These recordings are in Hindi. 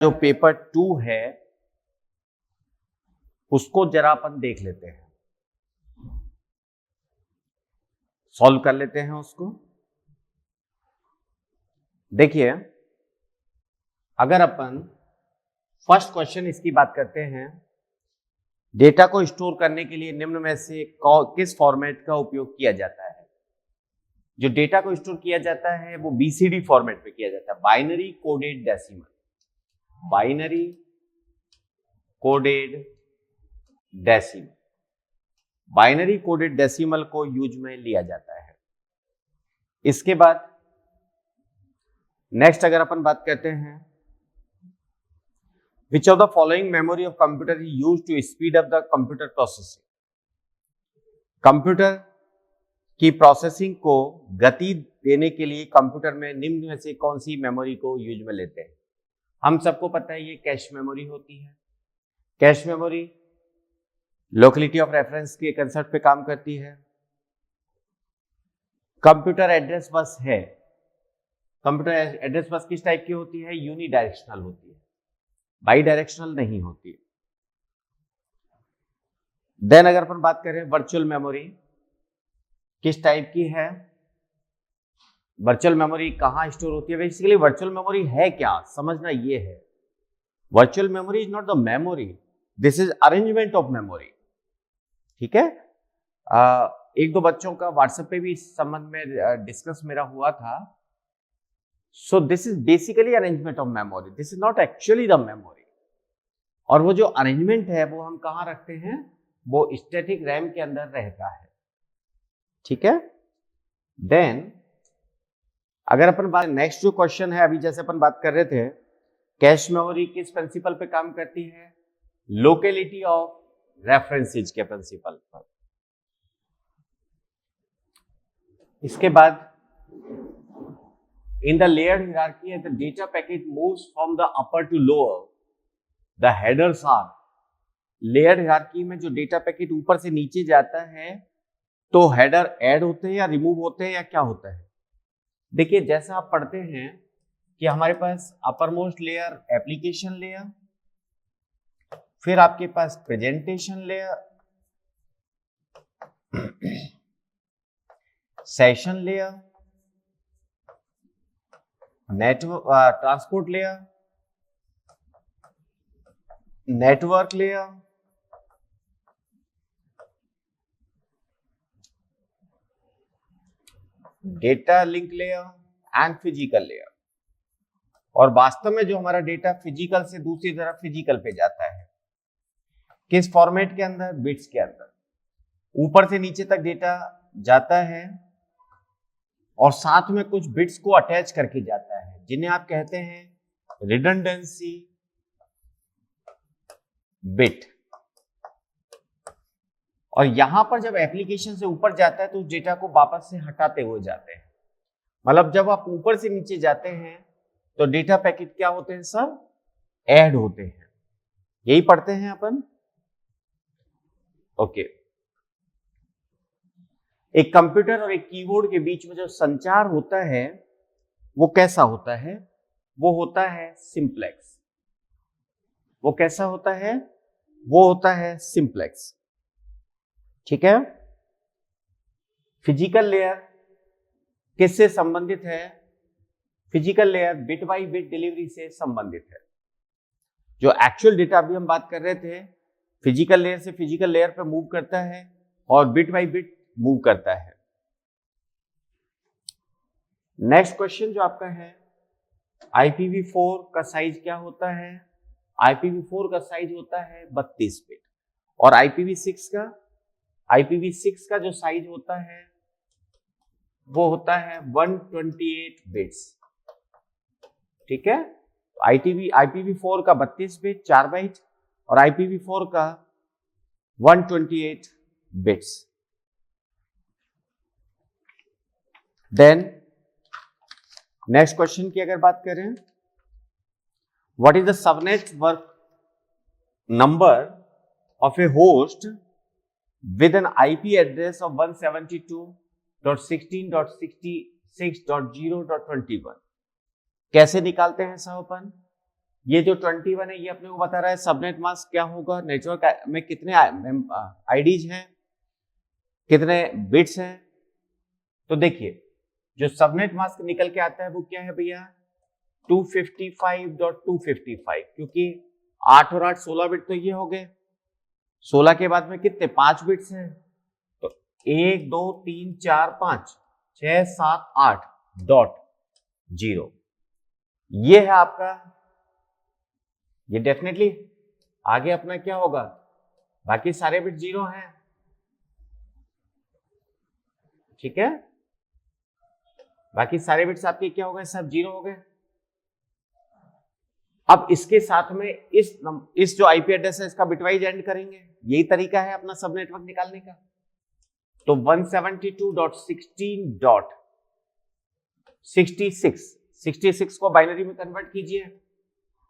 जो पेपर 2 है उसको जरा अपन देख लेते हैं, सॉल्व कर लेते हैं उसको। देखिए, अगर अपन फर्स्ट क्वेश्चन इसकी बात करते हैं, डेटा को स्टोर करने के लिए निम्न में से किस फॉर्मेट का उपयोग किया जाता है? जो डेटा को स्टोर किया जाता है वो बीसीडी फॉर्मेट में किया जाता है, binary coded decimal. Binary coded decimal, binary coded decimal को यूज में लिया जाता है। इसके बाद नेक्स्ट अगर अपन बात करते हैं, which of the following memory of computer is used to speed up the computer processing? Computer की प्रोसेसिंग को गति देने के लिए कंप्यूटर में निम्न में से कौन सी मेमोरी को यूज में लेते हैं? हम सबको पता है ये कैश मेमोरी होती है। Cache memory locality of reference के कंसेप्ट पे काम करती है। कंप्यूटर एड्रेस बस है, कंप्यूटर एड्रेस बस किस टाइप की होती है? यूनिडायरेक्शनल होती है, बाई डायरेक्शनल नहीं होती। देन अगर अपन बात करें वर्चुअल मेमोरी किस टाइप की है? वर्चुअल मेमोरी कहां स्टोर होती है? बेसिकली वर्चुअल मेमोरी है क्या, समझना ये है। Virtual memory is not the memory, this is arrangement of memory. ठीक है, एक दो बच्चों का व्हाट्सएप पे भी इस संबंध में डिस्कस मेरा हुआ था। So this is basically arrangement of memory, this is not actually the memory. और वो जो अरेंजमेंट है वो हम कहां रखते हैं? वो स्टैटिक रैम के अंदर रहता है। ठीक है, देन अगर अपन बात, नेक्स्ट जो क्वेश्चन है, अभी जैसे अपन बात कर रहे थे, कैश मेमोरी किस प्रिंसिपल पे काम करती है? लोकेलिटी ऑफ रेफरेंसेज के प्रिंसिपल पर। इसके बाद in the layered hierarchy the data packet moves from the upper to lower, the headers are. Layered hierarchy में जो डेटा पैकेट ऊपर से नीचे जाता है तो हेडर ऐड होते हैं या रिमूव होते हैं या क्या होता है? देखिए, जैसा आप पढ़ते हैं कि हमारे पास uppermost layer application layer, फिर आपके पास presentation layer, session layer, network transport layer, network layer, data link layer and physical layer. और वास्तव में जो हमारा डेटा फिजिकल से दूसरी तरफ फिजिकल पे जाता है, किस फॉर्मेट के अंदर? बिट्स के अंदर। ऊपर से नीचे तक डेटा जाता है और साथ में कुछ बिट्स को अटैच करके जाता है, जिन्हें आप कहते हैं रिडंडेंसी बिट। और यहां पर जब एप्लीकेशन से ऊपर जाता है तो उस डेटा को वापस से हटाते हुए जाते हैं। मतलब जब आप ऊपर से नीचे जाते हैं तो डेटा पैकेट क्या होते हैं? सब ऐड होते हैं। यही पढ़ते हैं अपन। ओके, एक कंप्यूटर और एक कीबोर्ड के बीच में जो संचार होता है वो कैसा होता है? वो होता है सिंप्लेक्स। वो कैसा होता है? वो होता है सिंप्लेक्स। ठीक है, फिजिकल लेयर किससे संबंधित है? Physical layer bit by bit delivery से संबंधित है। जो एक्चुअल डेटा अभी हम बात कर रहे थे, फिजिकल लेयर से फिजिकल लेयर पर मूव करता है और बिट बाई बिट मूव करता है। नेक्स्ट क्वेश्चन जो आपका है, IPv4 का साइज क्या होता है? IPv4 का साइज होता है 32 बिट। और IPv6 का जो साइज होता है वो होता है 128 बिट्स। ठीक है, IPv4 का 32 बिट 4 बाइट और IPv4 का 128 बिट्स। देन नेक्स्ट क्वेश्चन की अगर बात करें, what is the subnetwork number of A host with an IP address of 172.16.66.0.21? कैसे निकालते हैं सब अपन? ये जो 21 है ये अपने को बता रहा है सबनेट मास्क क्या होगा, नेटवर्क में कितने आईडीज हैं, कितने बिट्स हैं। तो देखिए जो सबनेट मास्क निकल के आता है वो क्या है भैया, 255.255, क्योंकि 8 और 8 16 बिट तो ये हो गए, 16 के बाद में कितने 5 बिट्स हैं, तो 1 2 3 4 5 6 7 8 डॉट 0, ये है आपका। ये डेफिनेटली आगे अपना क्या होगा, बाकी सारे बिट 0 हैं, ठीक है, बाकी सारे बिट्स आपके क्या हो गए, सब 0 हो गए। अब इसके साथ में इस जो आईपी एड्रेस है इसका बिटवाइज एंड करेंगे, यही तरीका है अपना सब नेटवर्क निकालने का। तो 172.16.66 को बाइनरी में कन्वर्ट कीजिए,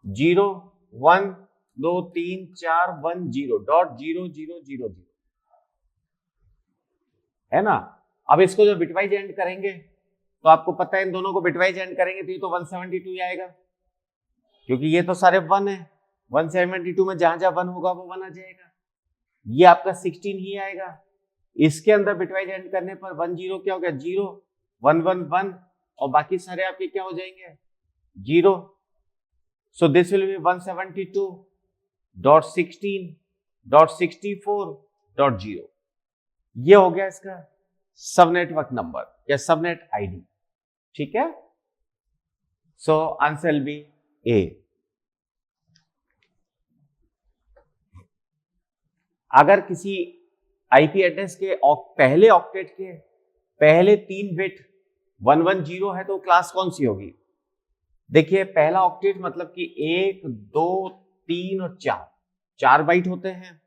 0 1 2 3 4 1 0 डॉट 0 0 0 0, है ना। अब इसको जो बिटवाइज एंड करेंगे तो आपको पता है इन दोनों को बिटवाइज एंड करेंगे तो ये तो 172 ही आएगा, क्योंकि ये तो सारे 1 है, 172 में जहां जहां 1 होगा वो 1 आ जाएगा, ये आपका 16 ही आएगा। इसके अंदर बिटवाइज एंड करने पर 1 0 क्या हो गया, 0 1 1 1, और बाकी सारे आपके क्या हो जाएंगे 0। सो दिस विल बी 172.16.64.0, ये हो गया इसका सब नेटवर्क नंबर या सबनेट आईडी, ठीक है। सो आंसर विल बी ए। अगर किसी आईपी एड्रेस के पहले ऑक्टेट के पहले 3 बिट 110 है तो क्लास कौन सी होगी, देखिए पहला ऑक्टेट मतलब कि 1 2 3 और 4 बाइट होते हैं।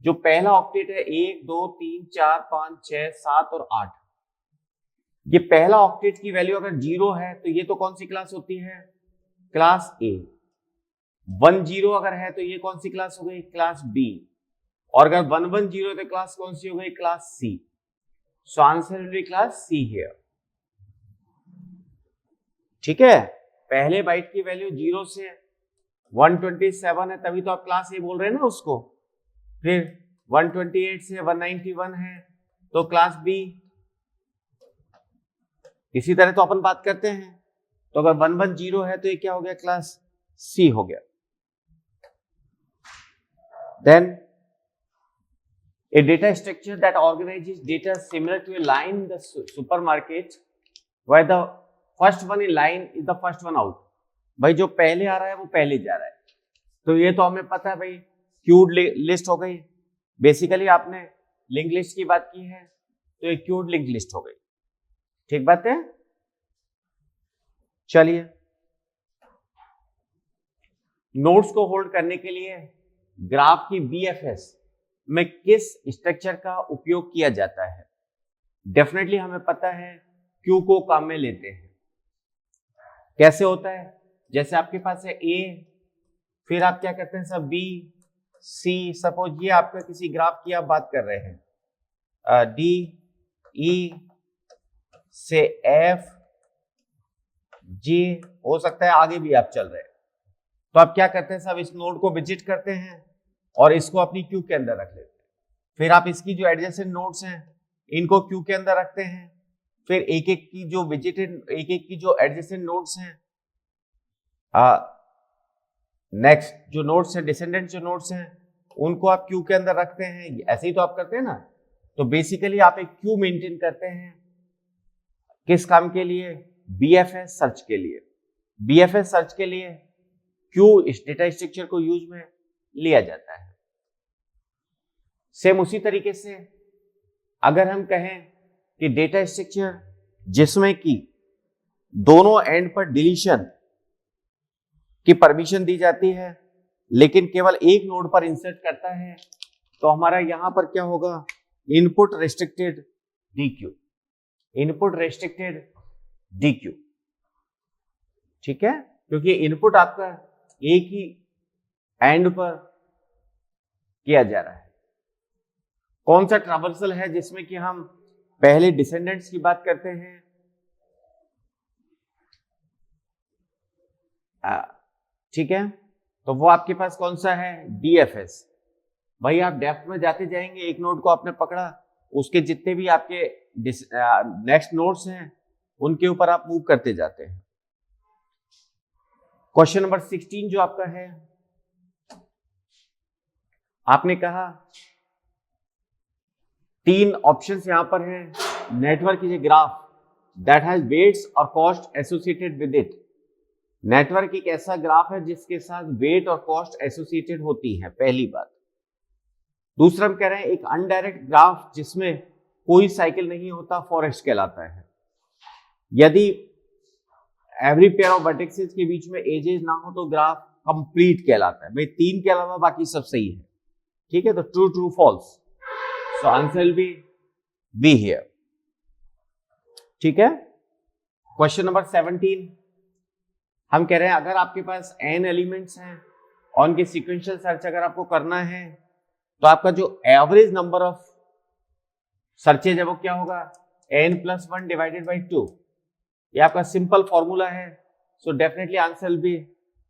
जो पहला ऑक्टेट है 1 2 3 4 5 6 7 और 8, ये पहला ऑक्टेट की वैल्यू अगर 0 है तो ये तो कौन सी क्लास होती है, क्लास ए। 1 0 अगर है तो ये कौन सी क्लास हो गई, क्लास बी। और अगर 1 1 0 है तो क्लास कौन सी हो गई, class C. So answer will be class C here, ठीक है। पहले बाइट की वैल्यू 0 से 127 है तभी तो आप क्लास ए बोल रहे हैं ना उसको, फिर 128 से 191 है तो क्लास बी। इसी तरह तो अपन बात करते हैं, तो अगर 1 1 0 है तो ये क्या हो गया, क्लास सी हो गया। Then a data structure that organizes data similar to a line in the supermarket where the first one in line is the first one out। भाई जो पहले आ रहा है वो पहले जा रहा है, तो ये तो हमें पता है भाई क्यूड लिस्ट हो गई। बेसिकली आपने लिंक लिस्ट की बात की है तो ये क्यूड लिंक लिस्ट हो गई, ठीक बात है। चलिए नोड्स को होल्ड करने के लिए ग्राफ की बीएफएस में किस स्ट्रक्चर का उपयोग किया जाता है, डेफिनेटली हमें पता है क्यू को काम में लेते हैं। कैसे होता है, जैसे आपके पास है ए, फिर आप क्या करते हैं सब बी सी, सपोज ये आपका किसी ग्राफ की आप बात कर रहे हैं, डी ई से एफ जी, हो सकता है आगे भी आप चल रहे हैं, तो आप क्या करते हैं सब इस नोड को विजिट करते हैं और इसको अपनी क्यू के अंदर रख लेते हैं। फिर आप इसकी जो एडजेसेंट नोड्स हैं इनको क्यू के अंदर रखते हैं, फिर एक एक की जो विजिटेड एक एक की जो एडजेसेंट नोड्स हैं, नेक्स्ट जो नोड्स हैं डिसेंडेंट जो नोड्स हैं उनको आप क्यू के अंदर रखते हैं। ऐसे ही तो आप करते हैं ना। तो बेसिकली आप एक क्यू मेंटेन करते हैं, किस काम के लिए, बीएफएस सर्च के लिए। बीएफएस सर्च के लिए क्यू इस डेटा स्ट्रक्चर को यूज में लिया जाता है। सेम उसी तरीके से अगर हम कहें कि डेटा स्ट्रक्चर जिसमें कि दोनों एंड पर डिलीशन की परमिशन दी जाती है लेकिन केवल एक नोड पर इंसर्ट करता है, तो हमारा यहां पर क्या होगा, input restricted deque, input restricted deque, ठीक है, क्योंकि इनपुट आपका एक ही एंड पर किया जा रहा है। कौन सा ट्रावर्सल है जिसमें कि हम पहले डिसेंडेंट्स की बात करते हैं, ठीक है, तो वो आपके पास कौन सा है, DFS। भाई आप डेप्थ में जाते जाएंगे, एक नोड को आपने पकड़ा, उसके जितने भी आपके नेक्स्ट नोड्स हैं उनके ऊपर आप मूव करते जाते हैं। क्वेश्चन नंबर 16 जो आपका है, आपने कहा 3 ऑप्शंस यहां पर है। Network is a graph that has weights और cost associated with it. Network एक ऐसा ग्राफ है जिसके साथ वेट और कॉस्ट एसोसिएटेड होती है, पहली बात। दूसरा हम कह रहे हैं एक अनडायरेक्ट ग्राफ जिसमें कोई साइकिल नहीं होता, फॉरेस्ट कहलाता है। यदि एवरी पेयर ऑफ वर्टेक्सेस के बीच में एजेस ना हो तो ग्राफ कंप्लीट कहलाता है। भाई 3 के अलावा बाकी सब सही है, ठीक है, तो true true false, so answer will be here, ठीक है। क्वेश्चन नंबर 17 हम कह रहे हैं अगर आपके पास n एलिमेंट्स हैं और उनके सीक्वेंशियल सर्च अगर आपको करना है तो आपका जो एवरेज नंबर ऑफ सर्चेज है वो क्या होगा, n+1 डिवाइडेड बाई 2। ये आपका सिंपल फॉर्मूला है, so definitely answer will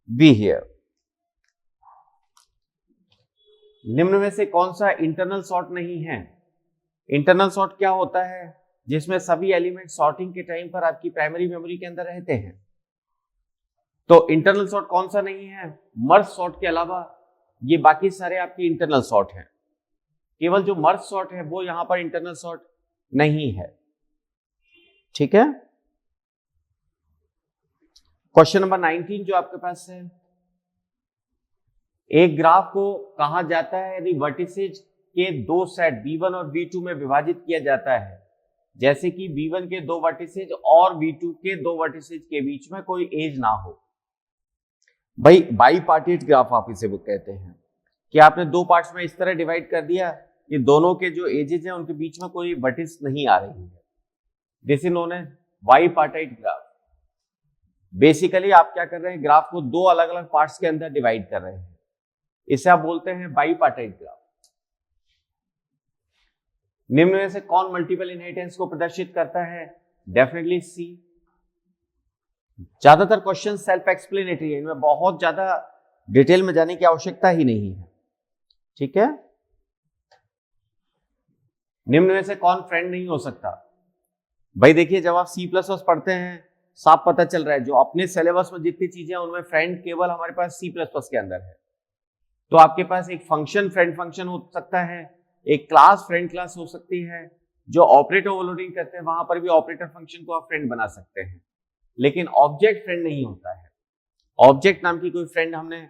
be here. निम्न में से कौन सा इंटरनल सॉर्ट नहीं है। इंटरनल सॉर्ट क्या होता है, जिसमें सभी एलिमेंट सॉर्टिंग के टाइम पर आपकी प्राइमरी मेमोरी के अंदर रहते हैं। तो इंटरनल सॉर्ट कौन सा नहीं है, मर्ज सॉर्ट के अलावा ये बाकी सारे आपके इंटरनल सॉर्ट हैं। केवल जो मर्ज सॉर्ट है वो यहां पर इंटरनल सॉर्ट नहीं है, ठीक है। क्वेश्चन नंबर 19 जो आपके पास है, एक ग्राफ को कहा जाता है यदि वर्टिसेज के 2 सेट V1 और V2 में विभाजित किया जाता है, जैसे कि V1 के 2 वर्टिसेज और V2 के 2 वर्टिसेज के बीच में कोई एज ना हो। भाई बाईपार्टेट ग्राफ आप इसे कहते हैं कि आपने 2 पार्ट्स में इस तरह डिवाइड कर दिया कि दोनों के जो एजेस हैं उनके बीच में कोई वर्टिस नहीं आ रही है। This is known as bipartite graph. Basically आप क्या कर रहे हैं, ग्राफ को 2 अलग अलग पार्ट्स के अंदर डिवाइड कर रहे हैं, इसे आप बोलते हैं बाईपार्टेट ग्राफ। निम्न में से कौन मल्टीपल इनहेरिटेंस को प्रदर्शित करता है, डेफिनेटली सी। ज्यादातर क्वेश्चन सेल्फ एक्सप्लेनेटरी है, इनमें बहुत ज्यादा डिटेल में जाने की आवश्यकता ही नहीं है, ठीक है। निम्न में से कौन फ्रेंड नहीं हो सकता। भाई देखिए जब आप C++ पढ़ते हैं साफ पता चल रहा है जो अपने सिलेबस में जितनी चीजें हैं उनमें फ्रेंड केवल हमारे पास C++ के अंदर है। तो आपके पास एक फंक्शन फ्रेंड फंक्शन हो सकता है, एक क्लास फ्रेंड क्लास हो सकती है, जो ऑपरेटर ओवरलोडिंग करते हैं वहां पर भी ऑपरेटर फंक्शन को आप फ्रेंड बना सकते हैं, लेकिन ऑब्जेक्ट फ्रेंड नहीं होता है। ऑब्जेक्ट नाम की कोई फ्रेंड हमने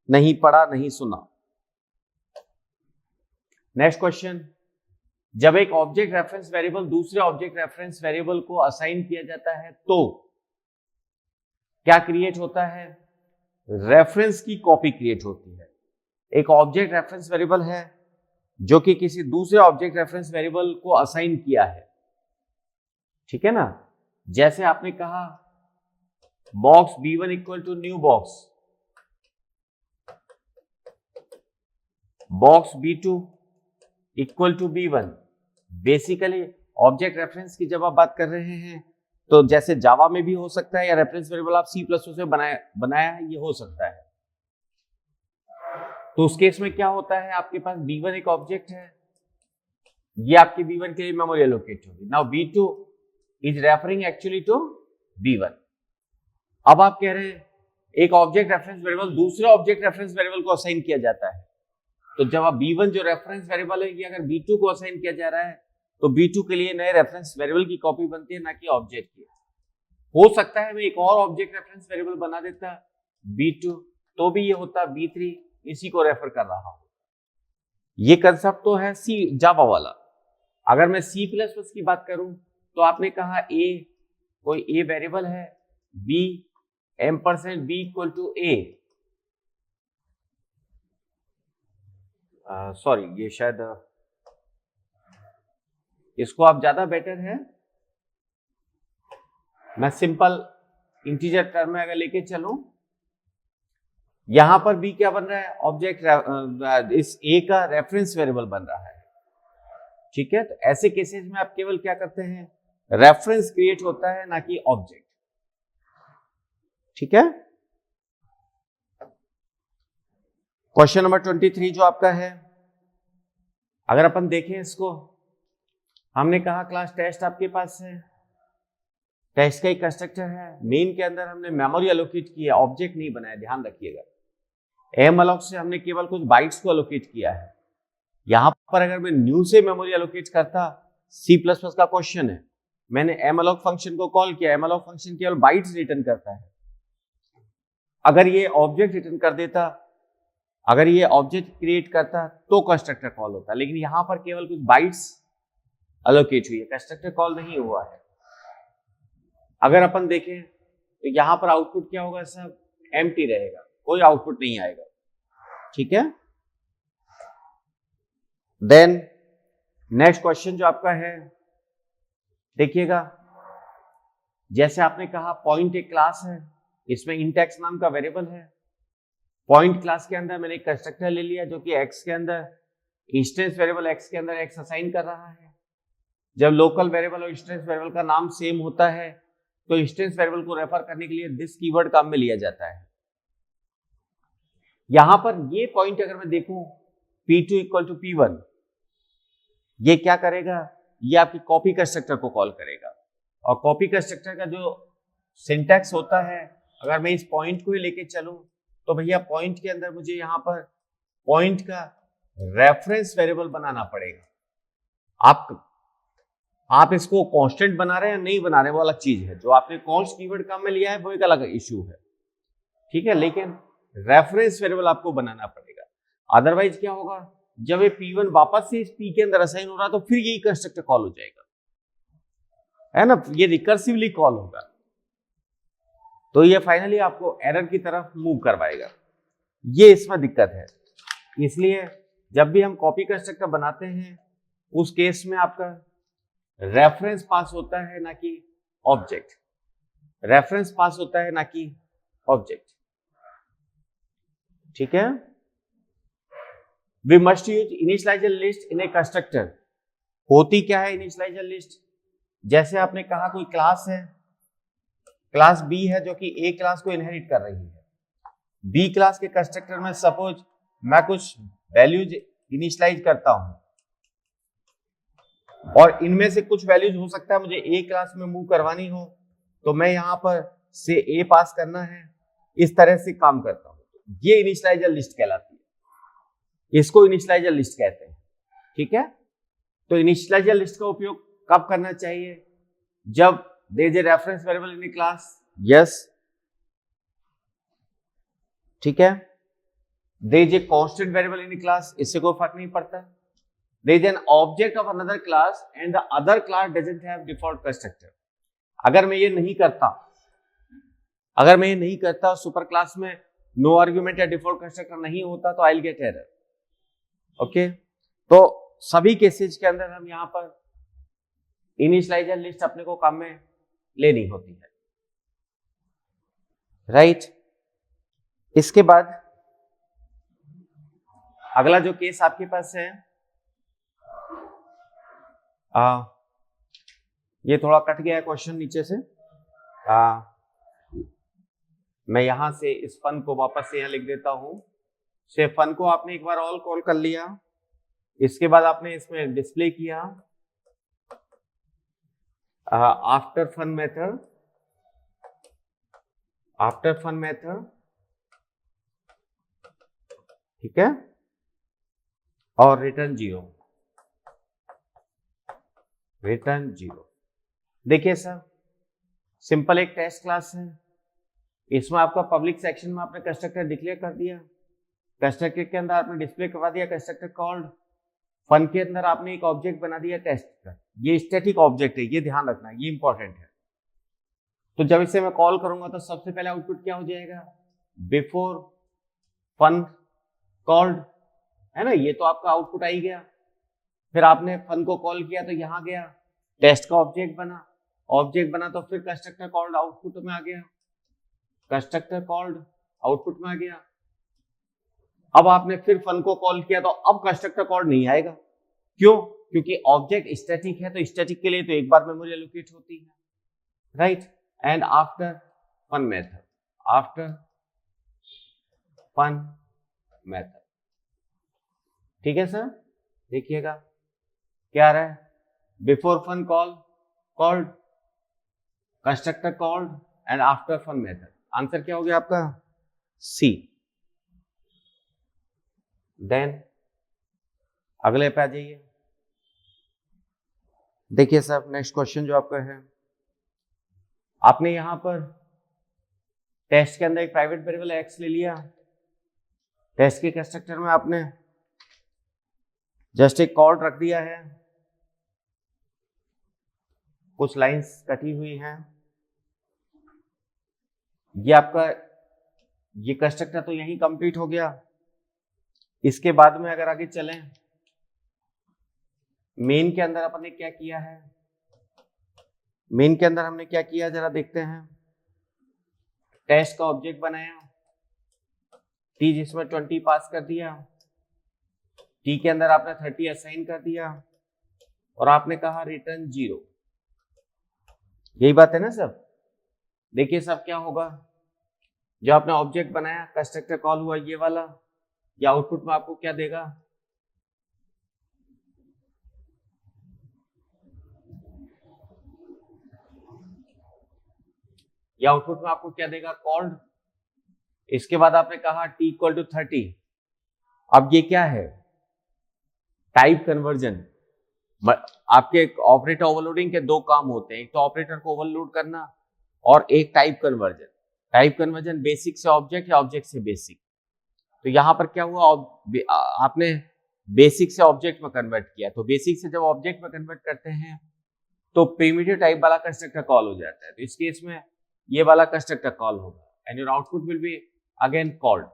नहीं पढ़ा, नहीं सुना। नेक्स्ट क्वेश्चन, जब एक ऑब्जेक्ट रेफरेंस वेरिएबल दूसरे ऑब्जेक्ट रेफरेंस वेरिएबल को असाइन किया जाता है तो क्या क्रिएट होता है, रेफरेंस की कॉपी क्रिएट होती है। एक ऑब्जेक्ट रेफरेंस वेरिएबल है जो कि किसी दूसरे ऑब्जेक्ट रेफरेंस वेरिएबल को असाइन किया है, ठीक है ना। जैसे आपने कहा box B1 equal to new box B2 equal to B1। Basically object reference की जब आप बात कर रहे हैं तो जैसे जावा में भी हो सकता है, या रेफरेंस वेरिएबल आप C++ से बनाया है, ये हो सकता है। तो उस केस में क्या होता है, आपके पास B1 एक ऑब्जेक्ट है, ये आपके B1 के लिए मेमोरी एलोकेट होगी। Now B2 is referring actually to B1। अब आप कह रहे हैं एक ऑब्जेक्ट रेफरेंस वेरिएबल दूसरे ऑब्जेक्ट रेफरेंस वेरिएबल को असाइन किया जाता है, तो जब आप B1 जो रेफरेंस वेरिएबल है ये अगर B2 को असाइन किया जा रहा है तो B2 के लिए नए रेफरेंस वेरिएबल की कॉपी बनती है, ना कि ऑब्जेक्ट की। हो सकता है मैं एक और ऑब्जेक्ट रेफरेंस वेरिएबल बना देता B2, तो भी ये होता B3, इसी को रेफर कर रहा हूं। ये कंसेप्ट तो है जावा वाला। अगर मैं C++ की बात करूं तो आपने कहा कोई A वेरिएबल है, B $b equal to A। Sorry ये शायद इसको आप ज्यादा बेटर है, मैं सिंपल इंटीजर टर्म में अगर लेके चलूं, यहां पर B क्या बन रहा है, ऑब्जेक्ट इस A का रेफरेंस वेरिएबल बन रहा है, ठीक है। तो ऐसे केसेस में आप केवल क्या करते हैं, रेफरेंस क्रिएट होता है, ना कि ऑब्जेक्ट, ठीक है। क्वेश्चन नंबर 23 जो आपका है, अगर अपन देखें इसको, हमने कहा क्लास टेस्ट आपके पास है, टेस्ट का एक कंस्ट्रक्टर है, मेन के अंदर हमने मेमोरी एलोकेट किया, ऑब्जेक्ट नहीं बनाया, ध्यान रखिएगा। एम अलोक से हमने केवल कुछ बाइट्स को एलोकेट किया है। यहां पर अगर मैं न्यू से मेमोरी एलोकेट करता, सी प्लस प्लस का क्वेश्चन है, मैंने एम अलोक फंक्शन को कॉल किया, एम अलोक फंक्शन केवल बाइट्स रिटर्न करता है। अगर ये ऑब्जेक्ट रिटर्न कर देता, अगर ये ऑब्जेक्ट क्रिएट करता तो कंस्ट्रक्टर कॉल होता, लेकिन यहां पर केवल कुछ बाइट्स एलोकेट हुई है, कंस्ट्रक्टर कॉल नहीं हुआ है। अगर अपन देखें तो यहां पर आउटपुट क्या होगा, सब एम्प्टी रहेगा, कोई आउटपुट नहीं आएगा, ठीक है। देन नेक्स्ट क्वेश्चन जो आपका है, देखिएगा, जैसे आपने कहा पॉइंट एक क्लास है, इसमें इंटेक्स नाम का वेरिएबल है। पॉइंट क्लास के अंदर मैंने एक कंस्ट्रक्टर ले लिया जो कि एक्स के अंदर इंस्टेंस वेरिएबल एक्स के अंदर एक्स असाइन कर रहा है। जब लोकल वेरिएबल और इंस्टेंस वेरिएबल का नाम सेम होता है तो इंस्टेंस वेरिएबल को रेफर करने के लिए दिस कीवर्ड काम में लिया जाता है। यहां पर ये पॉइंट अगर मैं देखूं P2 इक्वल टू P1, ये क्या करेगा, ये आपकी कॉपी कंस्ट्रक्टर को कॉल करेगा। और कॉपी कंस्ट्रक्टर का जो सिंटैक्स होता है, अगर मैं इस पॉइंट को ही लेके चलूं तो भैया पॉइंट के अंदर मुझे यहां पर पॉइंट का रेफरेंस वेरिएबल बनाना पड़ेगा। आप इसको कांस्टेंट बना रहे हैं या नहीं बना रहे हैं वो अलग चीज है, जो आपने कॉन्स्ट कीवर्ड काम में लिया है वो एक अलग इश्यू है, ठीक है, लेकिन रेफरेंस वेरिएबल आपको बनाना पड़ेगा। अदरवाइज क्या होगा, जब ये P1 वापस से इस P के अंदर असाइन हो रहा तो फिर यही कंस्ट्रक्टर कॉल हो जाएगा, है ना, ये रिकर्सिवली कॉल होगा, तो ये फाइनली आपको एरर की तरफ मूव करवाएगा। ये इसमें दिक्कत है। इसलिए जब भी हम कॉपी कंस्ट्रक्टर बनाते हैं उस केस में आपका रेफरेंस पास होता है ना कि ऑब्जेक्ट, रेफरेंस पास होता है ना कि ऑब्जेक्ट, ठीक है। We must use initializer list in a constructor. होती क्या है इनिशियलाइजर लिस्ट, जैसे आपने कहा कोई क्लास है, क्लास बी है जो कि ए क्लास को इनहेरिट कर रही है। बी क्लास के कंस्ट्रक्टर में सपोज मैं कुछ वैल्यूज इनिशियलाइज करता हूं और इनमें से कुछ वैल्यूज हो सकता है मुझे ए क्लास में मूव करवानी हो, तो मैं यहां पर से ए पास करना है, इस तरह से काम करता हूं, ये इनिशियलाइजर लिस्ट कहलाती है, इसको इनिशियलाइजर लिस्ट कहते हैं, ठीक है। तो इनिशियलाइजर लिस्ट का उपयोग कब करना चाहिए, जब there is a reference variable in the class, yes, ठीक है। there is a constant variable in the class, इससे कोई फर्क नहीं पड़ता। there is an object of another class and the other class doesn't have default constructor। अगर मैं ये नहीं करता, सुपर क्लास में नो आर्ग्यूमेंट या डिफॉल्ट कंस्ट्रक्टर नहीं होता तो I will get error, okay. तो सभी केसेस के अंदर हम यहाँ पर इनिशियलाइजर लिस्ट अपने को काम में लेनी होती है, राइट। इसके बाद अगला जो केस आपके पास है, ये थोड़ा कट गया है क्वेश्चन नीचे से, मैं यहां से इस फन को वापस से यहां लिख देता हूं। से फन को आपने एक बार ऑल कॉल कर लिया, इसके बाद आपने इसमें डिस्प्ले किया आफ्टर फन मेथड, ठीक है, और रिटर्न जीरो। देखिए सर, सिंपल एक टेस्ट क्लास है, इसमें आपका पब्लिक सेक्शन में आपने कंस्ट्रक्टर डिक्लेयर कर दिया, कंस्ट्रक्टर के अंदर आपने डिस्प्ले करवा दिया कंस्ट्रक्टर कॉल्ड, फन के अंदर आपने एक ऑब्जेक्ट बना दिया टेस्ट का, ये स्टैटिक ऑब्जेक्ट है, ये ध्यान रखना, ये इंपॉर्टेंट है। तो जब इसे मैं कॉल करूंगा तो सबसे पहले आउटपुट क्या हो जाएगा, बिफोर फन कॉल्ड, है ना, ये तो आपका आउटपुट आ ही गया। फिर आपने फन को कॉल किया तो यहां गया, टेस्ट का ऑब्जेक्ट बना तो फिर कंस्ट्रक्टर कॉल्ड आउटपुट में आ गया, कंस्ट्रक्टर कॉल्ड आउटपुट में आ गया। अब आपने फिर फन को कॉल किया तो अब कंस्ट्रक्टर कॉल्ड नहीं आएगा, क्यों, क्योंकि ऑब्जेक्ट स्टैटिक है, तो स्टैटिक के लिए तो एक बार मेमोरी एलोकेट होती है, right. And after fun method ठीक है सर, देखिएगा क्या आ रहा है, before fun called, constructor called and after fun method. Answer क्या हो गया आपका, सी। देन अगले पे आ जाइए, देखिए सर नेक्स्ट क्वेश्चन जो आपका है, आपने यहां पर टेस्ट के अंदर एक प्राइवेट वेरिएबल एक्स ले लिया, टेस्ट के कंस्ट्रक्टर में आपने जस्ट एक कॉल रख दिया है, कुछ लाइंस कटी हुई हैं, ये आपका ये कंस्ट्रक्टर तो यही कंप्लीट हो गया। इसके बाद में अगर आगे चलें, मेन के अंदर अपन ने क्या किया है, मेन के अंदर हमने क्या किया जरा देखते हैं। टेस्ट का ऑब्जेक्ट बनाया, टी जिसमें 20 पास कर दिया, टी के अंदर आपने 30 असाइन कर दिया और आपने कहा रिटर्न 0। यही बात है ना सब। देखिए सब क्या होगा, जो आपने ऑब्जेक्ट बनाया, कंस्ट्रक्टर कॉल हुआ ये वाला, या आउटपुट में आपको क्या देगा, या आउटपुट में आपको क्या देगा, कॉल्ड। इसके बाद आपने कहा t इक्वल टू 30। अब ये क्या है, टाइप कन्वर्जन। आपके ऑपरेटर ओवरलोडिंग के दो काम होते हैं, एक तो ऑपरेटर को ओवरलोड करना और एक type conversion. Type conversion basic से ऑब्जेक्ट या ऑब्जेक्ट से बेसिक। तो यहां पर क्या हुआ, आपने बेसिक से ऑब्जेक्ट में कन्वर्ट किया, तो बेसिक से जब ऑब्जेक्ट में कन्वर्ट करते हैं तो प्रिमिटिव टाइप वाला कंस्ट्रक्टर कॉल हो जाता है। तो इस केस में ये वाला कंस्ट्रक्टर कॉल होगा and your output will be again called.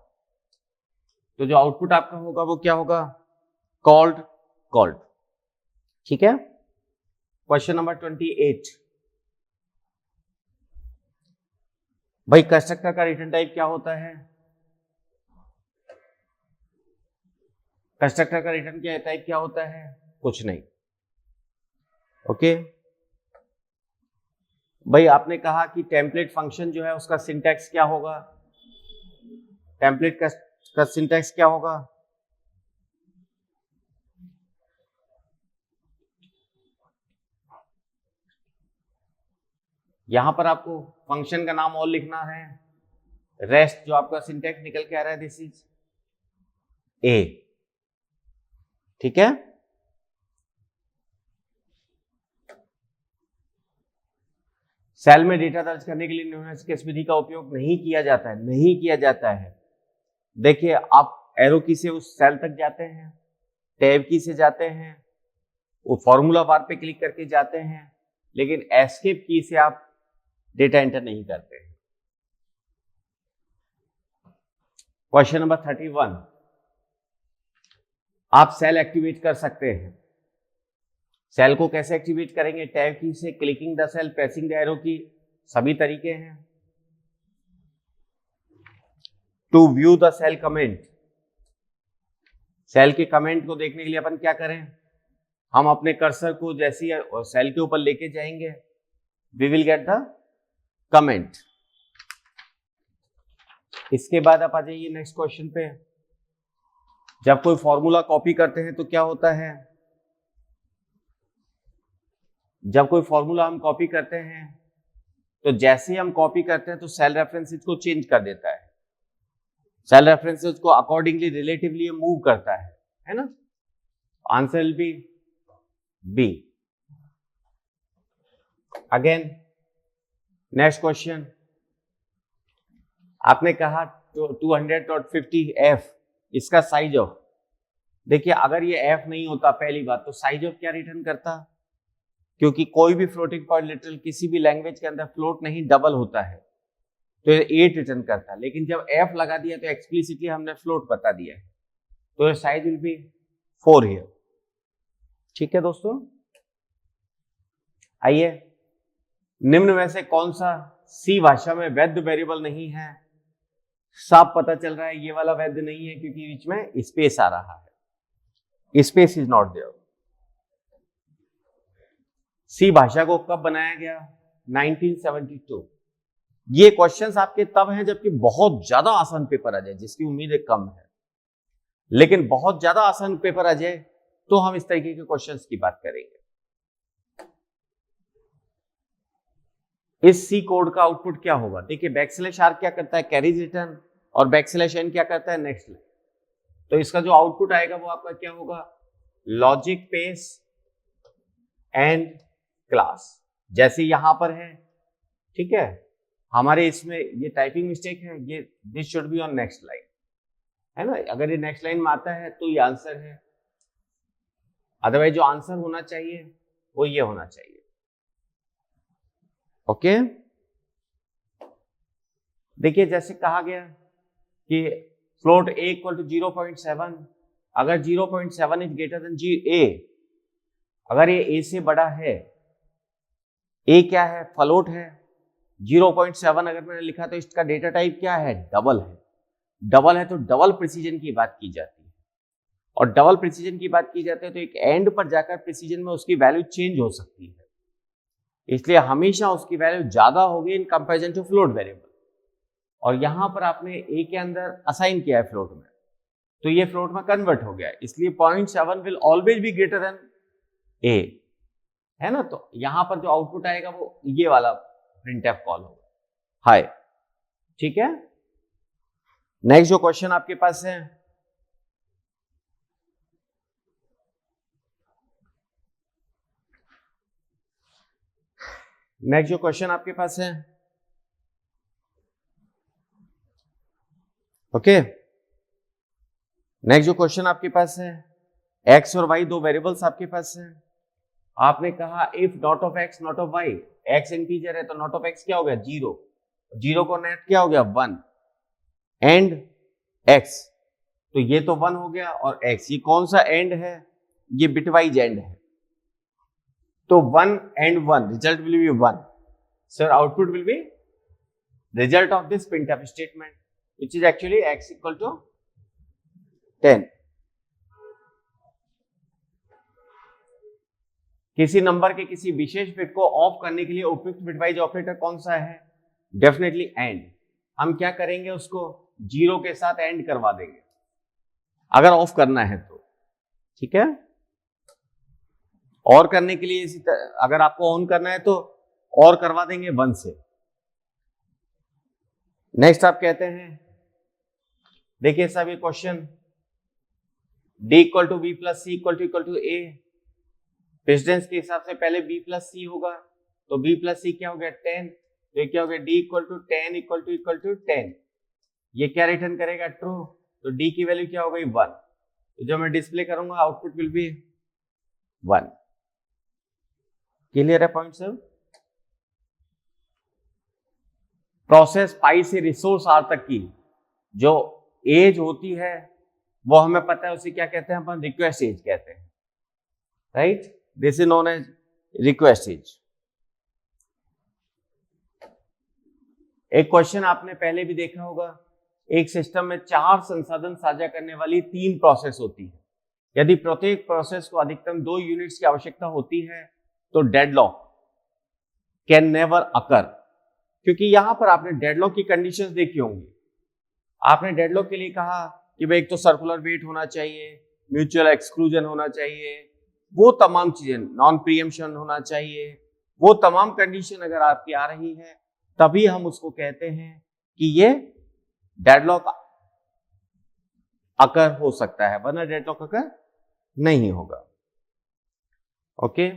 तो जो आउटपुट आपका होगा वो क्या होगा, कॉल्ड। ठीक है। क्वेश्चन नंबर 28, भाई कंस्ट्रक्टर का रिटर्न टाइप क्या होता है, कंस्ट्रक्टर का रिटर्न क्या टाइप क्या होता है, कुछ नहीं। ओके भाई, आपने कहा कि टेम्पलेट फंक्शन जो है उसका सिंटैक्स क्या होगा, टेम्पलेट का सिंटैक्स क्या होगा, यहां पर आपको फंक्शन का नाम और लिखना है, रेस्ट जो आपका सिंटैक्स निकल के आ रहा है दिस इज ए। ठीक है, सेल में डेटा दर्ज करने के लिए न्यूमेरिक केस विधि का उपयोग नहीं किया जाता है। देखिए आप एरो की से उस सेल तक जाते हैं, टैब की से जाते हैं, वो फॉर्मूला बार पे क्लिक करके जाते हैं, लेकिन एस्केप की से आप डेटा एंटर नहीं करते हैं। क्वेश्चन नंबर 31, आप सेल एक्टिवेट कर सकते हैं। सेल को कैसे एक्टिवेट करेंगे, टैब की से, clicking the cell, pressing the arrow key, सभी तरीके हैं। To view the cell comment, cell के कमेंट को देखने के लिए अपन क्या करें, हम अपने कर्सर को जैसे ही सेल के ऊपर लेके जाएंगे, we will get the comment. इसके बाद आप आ जाइए नेक्स्ट क्वेश्चन पे। जब कोई फॉर्मूला कॉपी करते हैं तो क्या होता है, जब कोई फॉर्मूला हम कॉपी करते हैं तो जैसे ही हम कॉपी करते हैं तो सेल रेफरेंसेस को चेंज कर देता है, सेल रेफरेंसेस को अकॉर्डिंगली रिलेटिवली मूव करता है ना। Answer will be B. Again next question, आपने कहा 200.50 f, इसका साइज ऑफ, देखिए अगर ये f नहीं होता पहली बात तो साइज ऑफ क्या रिटर्न करता, क्योंकि कोई भी फ्लोटिंग पॉइंट लिटरल किसी भी लैंग्वेज के अंदर फ्लोट नहीं डबल होता है, तो ये 8 रिटर्न करता है। लेकिन जब f लगा दिया तो एक्सप्लिसिटली हमने फ्लोट बता दिया है, तो ये साइज विल बी 4 हियर। ठीक है दोस्तों, आइए निम्न में से कौन सा सी भाषा में वैध वेरिएबल नहीं है। साफ पता चल रहा है ये वाला वैध नहीं है क्योंकि बीच में स्पेस आ रहा है, स्पेस इज नॉट देयर। सी भाषा को कब बनाया गया, 1972। ये क्वेश्चंस आपके तब हैं जबकि बहुत ज्यादा आसान पेपर आ जाए, जिसकी उम्मीदें कम है। लेकिन बहुत ज्यादा आसान पेपर आ जाए तो हम इस तरीके के क्वेश्चंस की बात करेंगे। इस सी कोड का आउटपुट क्या होगा? देखिए बैकस्लैश आर क्या करता है, कैरीज रिटर्न, और बैकस्लैश एन क्या करता है, नेक्स्ट लाइन। तो इसका जो आउटपुट आएगा वो आपका क्या होगा, लॉजिक पेस एंड क्लास, जैसे यहां पर है। ठीक है, हमारे इसमें ये टाइपिंग मिस्टेक है, ये this should be on next line, है ना। अगर ये नेक्स्ट लाइन में आता है तो ये आंसर है, अदरवाइज जो आंसर होना चाहिए वो ये होना चाहिए। ओके, देखिए जैसे कहा गया कि फ्लोट a इक्वल टू 0.7, अगर 0.7 इज ग्रेटर देन a, अगर ये a से बड़ा है, a क्या है, फ्लोट है, 0.7 अगर मैंने लिखा तो इसका डेटा टाइप क्या है, डबल है। डबल है तो डबल प्रिसीजन की बात की जाती है, और डबल प्रिसीजन की बात की जाती है तो एक एंड पर जाकर प्रिसीजन में उसकी वैल्यू चेंज हो सकती है, इसलिए हमेशा उसकी वैल्यू ज्यादा होगी in comparison to float variable. और यहां पर आपने a के अंदर असाइन किया है फ्लोट में, तो ये फ्लोट में कन्वर्ट हो गया, इसलिए 0.7 will always be greater than a, है ना। तो यहां पर जो आउटपुट आएगा वो ये वाला प्रिंटफ कॉल होगा, हाय। ठीक है, नेक्स्ट जो क्वेश्चन आपके पास है, नेक्स्ट जो क्वेश्चन आपके पास है, ओके, नेक्स्ट जो क्वेश्चन आपके पास है, x और y दो वेरिएबल्स आपके पास हैं। आपने कहा if not of x not of y, x integer है तो नॉट ऑफ x क्या हो गया, 0, 0 को नेट क्या हो गया, 1, एंड x, तो ये तो 1 हो गया, और x, ये कौन सा एंड है, ये बिटवाइज एंड है, तो 1 and 1, result will be 1. Sir, output will be result of this printf statement, which is actually x equal to 10. किसी नंबर के किसी विशेष बिट को ऑफ करने के लिए उपयुक्त बिटवाइज ऑपरेटर कौन सा है, डेफिनेटली एंड। हम क्या करेंगे, उसको 0 के साथ एंड करवा देंगे अगर ऑफ करना है तो, ठीक है। और करने के लिए इसी तरह, अगर आपको ऑन करना है तो और करवा देंगे 1 से। नेक्स्ट आप कहते हैं, देखिए साहब ये question, d equal to B plus C equal to A, precedence के हिसाब से पहले b प्लस सी होगा, तो b प्लस सी क्या हो गया, 10, तो क्या हो गया, d equal to 10 equal to 10, ये क्या रिटर्न करेगा, ट्रू, तो d की वैल्यू क्या हो गई, 1, तो जब मैं डिस्प्ले करूंगा आउटपुट विल बी 1। क्लियर है पॉइंट सर? प्रोसेस पाई से रिसोर्स आर तक की जो एज होती है वो हमें पता है, उसे क्या कहते हैं अपन, रिक्वेस्ट एज कहते हैं, right, this is known as request edge. एक क्वेश्चन आपने पहले भी देखा होगा, एक सिस्टम में 4 संसाधन साझा करने वाली 3 प्रोसेस होती है, यदि प्रत्येक प्रोसेस को अधिकतम 2 यूनिट्स की आवश्यकता होती है तो डेडलॉक कैन नेवर अकर, क्योंकि यहां पर आपने डेडलॉक की कंडीशंस देखी होंगी। आपने डेडलॉक के लिए कहा कि भाई एक तो सर्कुलर वेट होना चाहिए, म्यूचुअल एक्सक्लूजन होना चाहिए, वो तमाम चीजें, नॉन प्रीएम्पशन होना चाहिए, वो तमाम कंडीशन अगर आपकी आ रही है तभी हम उसको कहते हैं कि ये डेडलॉक अकर हो सकता है, वरना डेडलॉक अकर नहीं होगा। ओके,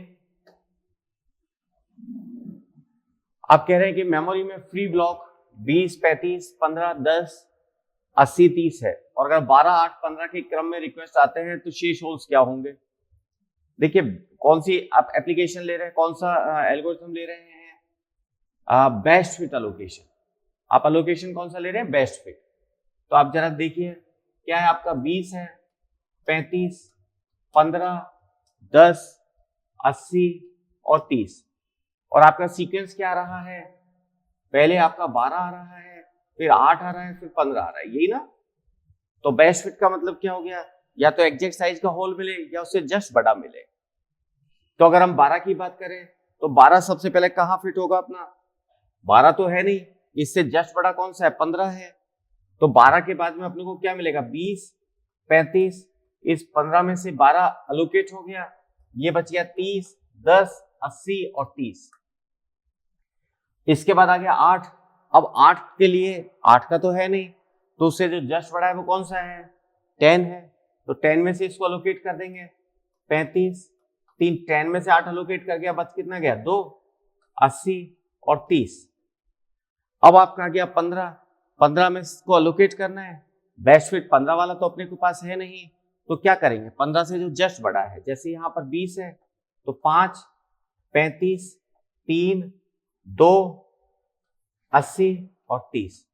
आप कह रहे हैं कि मेमोरी में फ्री ब्लॉक 20, 35, 15, 10, 80, 30 है, और अगर 12, 8, 15 के क्रम में रिक्वेस्ट आते हैं तो शेष होल्स क्या होंगे। देखिए कौन सी आप एप्लीकेशन ले रहे हैं, कौन सा एल्गोरिथम ले रहे हैं, बेस्ट फिट अलोकेशन। आप अलोकेशन कौन सा ले रहे हैं, बेस्ट फिट। तो आप जरा देखिए क्या है आपका, 20 है, 35, 15, 10, 80 और 30, और आपका सीक्वेंस क्या आ रहा है, पहले आपका 12 आ रहा है, फिर 8 आ रहा है, फिर 15 आ रहा है, यही ना। तो बेस्ट फिट का मतलब क्या हो गया, या तो एग्जैक्ट साइज का होल मिले या उससे जस्ट बड़ा मिले। तो अगर हम 12 की बात करें तो 12 सबसे पहले कहां फिट होगा अपना, 12 तो है नहीं, इससे जस्ट बड़ा कौन सा है, 15 है, तो 12 के बाद में अपने को क्या मिलेगा, 20, 35, इस 15 में से 12 अलोकेट हो गया, ये बच गया 30, 10, 80 और 30। इसके बाद आ गया 8। अब 8 के लिए 8 का तो है नहीं, तो उससे जो जस्ट बड़ा है वो कौन सा है, 10 है, तो 10 में से इसको अलोकेट कर देंगे 35, 10 में से 8 अलोकेट कर गया, बच कितना गया 2, 80 और 30। अब आपका आ गया 15 में इसको अलोकेट करना है, बेस्ट फिट 15 वाला तो अपने के पास है नहीं, तो क्या करेंगे 15 से जो जस्ट बड़ा है, जैसे यहाँ पर 20 है तो 5, 35, 3, 2, 80 और 30,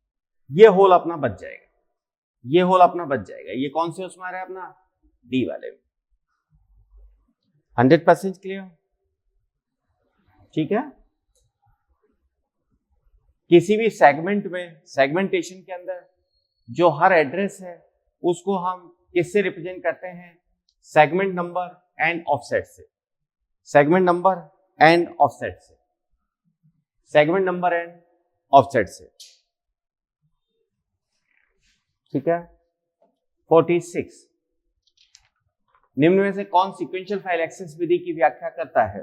ये होल अपना बच जाएगा, ये होल अपना बच जाएगा। ये कौन से उसमें आ रहा है अपना, डी वाले में। 100% क्लियर, ठीक है। किसी भी सेगमेंट में, सेगमेंटेशन के अंदर जो हर एड्रेस है उसको हम किससे रिप्रेजेंट करते हैं, सेगमेंट नंबर एंड ऑफसेट से, सेगमेंट नंबर एंड ऑफसेट से, सेगमेंट नंबर एंड ऑफसेट से, ठीक है। 46, निम्न में से कौन सीक्वेंशियल फाइल एक्सेस विधि की व्याख्या करता है,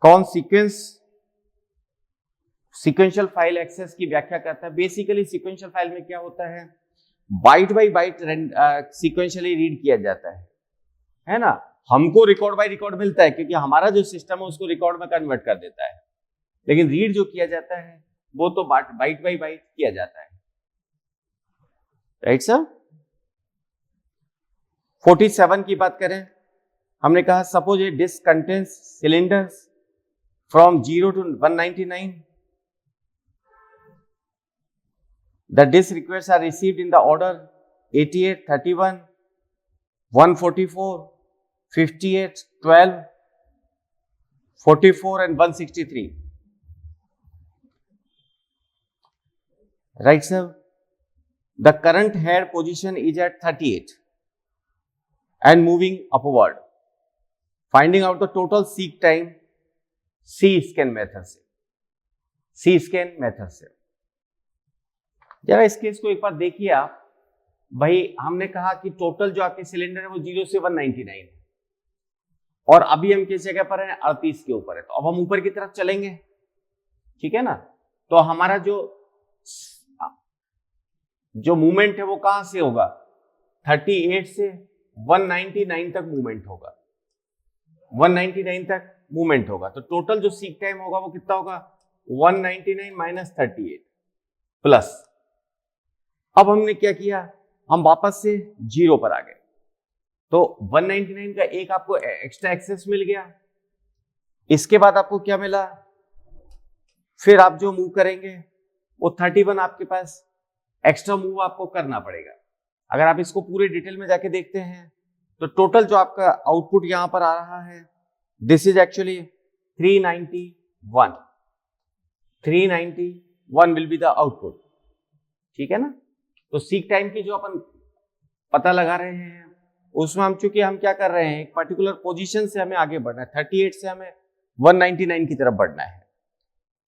कौन सीक्वेंशियल फाइल एक्सेस की व्याख्या करता है। बेसिकली सीक्वेंशियल फाइल में क्या होता है, byte by byte sequentially read किया जाता है ना। हमको रिकॉर्ड बाय रिकॉर्ड मिलता है क्योंकि हमारा जो सिस्टम है उसको रिकॉर्ड में कन्वर्ट कर देता है, लेकिन रीड जो किया जाता है वो तो बाइट बाय बाइट किया जाता है, राइट सर। 47 की बात करें, हमने कहा suppose a disk contains cylinders from 0 to 199, the disk requests are received in the order 88, 31, 144, 58, 12, 44 and 163, right sir. The current head position is at 38 and moving upward. Finding out the total seek time C-scan method से, C-scan मेथड से। जरा इस केस को एक बार देखिए आप भाई, हमने कहा कि टोटल जो आपके सिलेंडर है वो 0 से 199 है और अभी हम किस जगह पर है, 38 के ऊपर है, तो अब हम ऊपर की तरफ चलेंगे, ठीक है ना। तो हमारा जो मूवमेंट है वो कहां से होगा, 38 से 199 तक मूवमेंट होगा, 199 तक मूवमेंट होगा, तो टोटल जो सीक टाइम होगा वो कितना होगा, 199 माइनस 38 प्लस। अब हमने क्या किया, हम वापस से 0 पर आ गए, तो 199 का एक आपको एक्स्ट्रा एक्सेस मिल गया। इसके बाद आपको क्या मिला, फिर आप जो मूव करेंगे वो 31 आपके पास एक्स्ट्रा मूव आपको करना पड़ेगा। अगर आप इसको पूरे डिटेल में जाके देखते हैं तो टोटल जो आपका आउटपुट यहां पर आ रहा है, this is actually 391, 391 will be the output, ठीक है ना। तो सीक टाइम की जो अपन पता लगा रहे हैं उसमें हम चूंकि हम क्या कर रहे हैं, एक पर्टिकुलर पोजीशन से हमें आगे बढ़ना है, 38 से हमें 199 की तरफ बढ़ना है,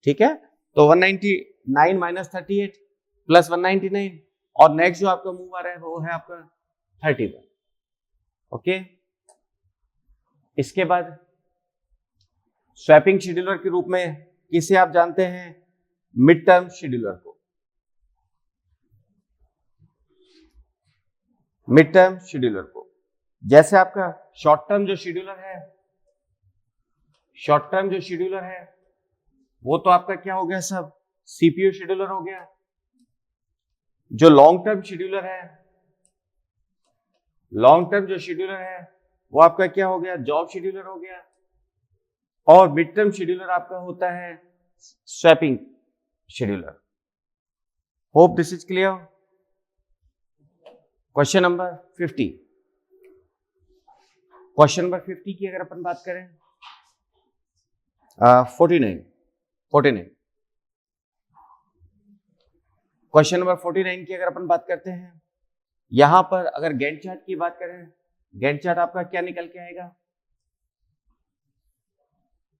ठीक है। तो 199 माइनस 38 प्लस 199 और नेक्स्ट जो आपका मूव आ रहा है वो है आपका 31, ओके। इसके बाद स्वैपिंग शेड्यूलर के रूप में किसे आप जानते हैं, मिड टर्म शेड्यूलर को, मिड टर्म शेड्यूलर को। जैसे आपका शॉर्ट टर्म जो शेड्यूलर है, शॉर्ट टर्म जो शेड्यूलर है वो तो आपका क्या हो गया सब, सीपीयू शेड्यूलर हो गया। जो लॉन्ग टर्म शेड्यूलर है, लॉन्ग टर्म जो शेड्यूलर है वो आपका क्या हो गया, जॉब शेड्यूलर हो गया। और मिड टर्म शेड्यूलर आपका होता है swapping scheduler. Hope this is clear. Question number 50, question number 50 की अगर अपन बात करें, 49, क्वेश्चन नंबर 49 की अगर अपन बात करते हैं, यहां पर अगर गैंट चार्ट की बात करें, गैंट चार्ट आपका क्या निकल के आएगा,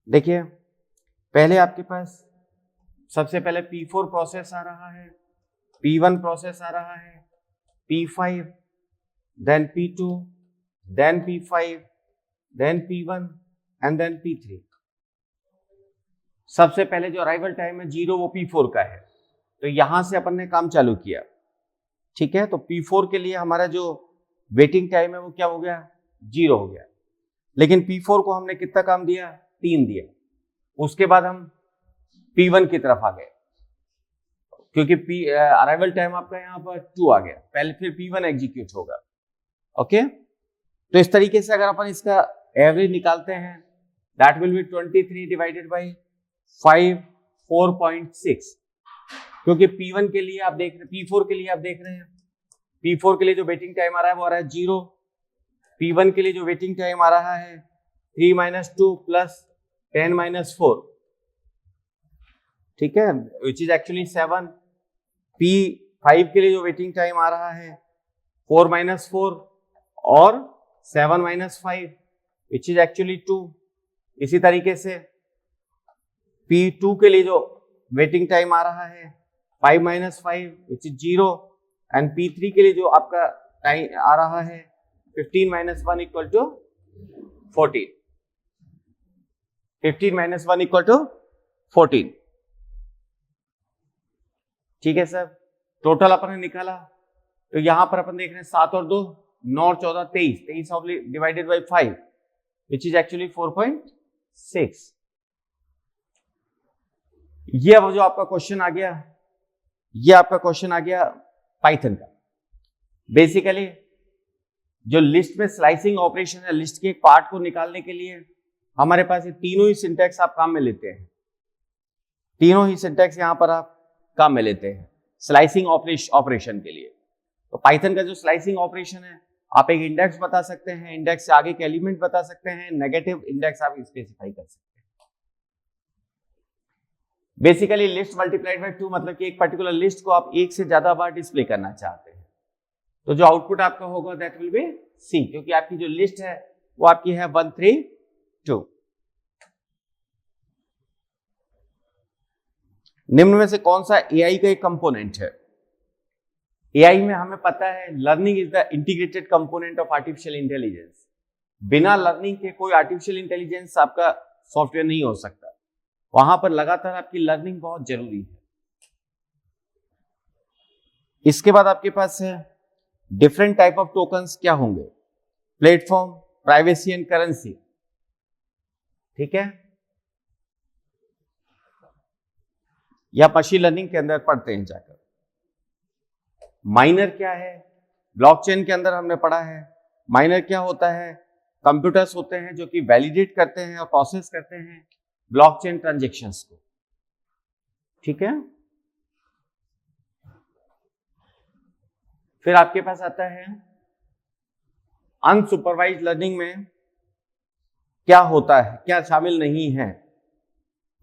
देखिए पहले आपके पास सबसे पहले P4 प्रोसेस आ रहा है, P1 प्रोसेस आ रहा है, P5, then P2, then P5, then P1 and then P3. सबसे पहले जो अराइवल टाइम है 0 वो P4 का है, तो यहां से अपन ने काम चालू किया, ठीक है। तो P4 के लिए हमारा जो वेटिंग टाइम है वो क्या हो गया, 0 हो गया। लेकिन P4 को हमने कितना काम दिया, 3 दिया। उसके बाद हम P1 की तरफ आ गए, क्योंकि अराइवल टाइम आपका यहाँ पर 2 आ गया, पहले फिर P1 एग्जीक्यूट होगा, ओके। तो इस तरीके से अगर अपन इसका एवरेज निकालते हैं, that will be 23 divided by 5, 4.6। क्योंकि P1 के लिए आप देख रहे हैं, P4 के लिए आप देख रहे हैं, P4 के लिए जो वेटिंग टाइम आ रहा है वो आ रहा है 0। P1 के लिए जो वेटिंग टाइम आ रहा है 3 - 2 + 10 - 4, ठीक है, विच इज एक्चुअली 7। P5 के लिए जो वेटिंग टाइम आ रहा है 4 - 4 और 7 - 5, विच इज एक्चुअली 2। इसी तरीके से P2 के लिए जो वेटिंग टाइम आ रहा है 5 - 5, विच इज 0। एंड P3 के लिए जो आपका टाइम आ रहा है 15 - 1 = 14। 15 - 1 = 14, ठीक है सर। टोटल अपन ने निकाला, तो यहां पर अपन देख रहे हैं 7 और 2 9 और 14 23, 23 divided by 5, which is actually 4.6। ये अब जो आपका क्वेश्चन आ गया, ये आपका क्वेश्चन आ गया पाइथन का। बेसिकली जो लिस्ट में स्लाइसिंग ऑपरेशन है, लिस्ट के एक पार्ट को निकालने के लिए हमारे पास ये तीनों ही सिंटैक्स आप काम में लेते हैं, तीनों ही सिंटैक्स यहां पर आप काम में लेते हैं स्लाइसिंग ऑपरेशन के लिए। तो पाइथन का जो स्लाइसिंग ऑपरेशन है, आप एक इंडेक्स बता सकते हैं, इंडेक्स से आगे के एलिमेंट बता सकते हैं, नेगेटिव इंडेक्स आप स्पेसिफाई कर सकते हैं। बेसिकली लिस्ट मल्टीप्लाइड बाय 2 मतलब कि एक पर्टिकुलर लिस्ट को आप एक से ज्यादा बार डिस्प्ले करना चाहते हैं, तो जो आउटपुट आपका होगा दैट विल बी सी, क्योंकि आपकी जो लिस्ट है वो आपकी है 1 3 2। निम्न में से कौन सा एआई का एक कंपोनेंट है? एआई में हमें पता है learning is the integrated component of artificial intelligence. बिना लर्निंग के कोई आर्टिफिशियल इंटेलिजेंस आपका सॉफ्टवेयर नहीं हो सकता, वहां पर लगातार आपकी लर्निंग बहुत जरूरी है। इसके बाद आपके पास है डिफरेंट टाइप ऑफ टोकन्स क्या होंगे, प्लेटफॉर्म, प्राइवेसी एंड करेंसी, ठीक है, या मशीन लर्निंग के अंदर पढ़ते हैं जाकर। माइनर क्या है, ब्लॉकचेन के अंदर हमने पढ़ा है। माइनर क्या होता है, कंप्यूटर्स होते हैं जो कि वैलिडेट करते हैं और प्रोसेस करते हैं ब्लॉकचेन ट्रांजैक्शंस को, ठीक है। फिर आपके पास आता है अनसुपरवाइज्ड लर्निंग में क्या होता है, क्या शामिल नहीं है।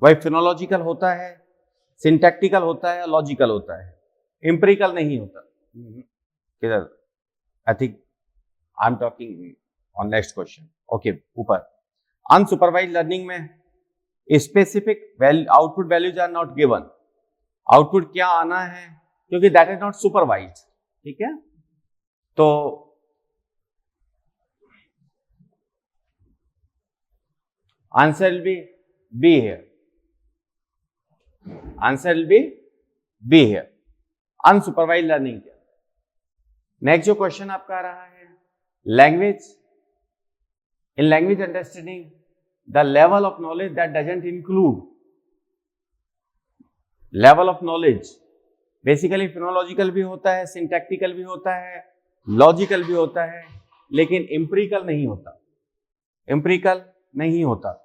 वही फिनोलॉजिकल होता है, सिंटैक्टिकल होता है, लॉजिकल होता है, एम्पिरिकल नहीं होता। किधर, I think I am talking on next question, okay. ऊपर अनसुपरवाइज्ड लर्निंग में specific output values are not given. Output क्या आना है, क्योंकि दैट इज नॉट सुपरवाइज्ड, ठीक है। तो answer will be B here, answer will be B here, unsupervised learning के अंदर। नेक्स्ट जो क्वेश्चन आपका आ रहा है, language, in language understanding the level of knowledge that doesn't include, level of knowledge basically phonological भी होता है, सिंटैक्टिकल भी होता है, लॉजिकल भी होता है, लेकिन एम्पिरिकल नहीं होता, एम्पिरिकल नहीं होता,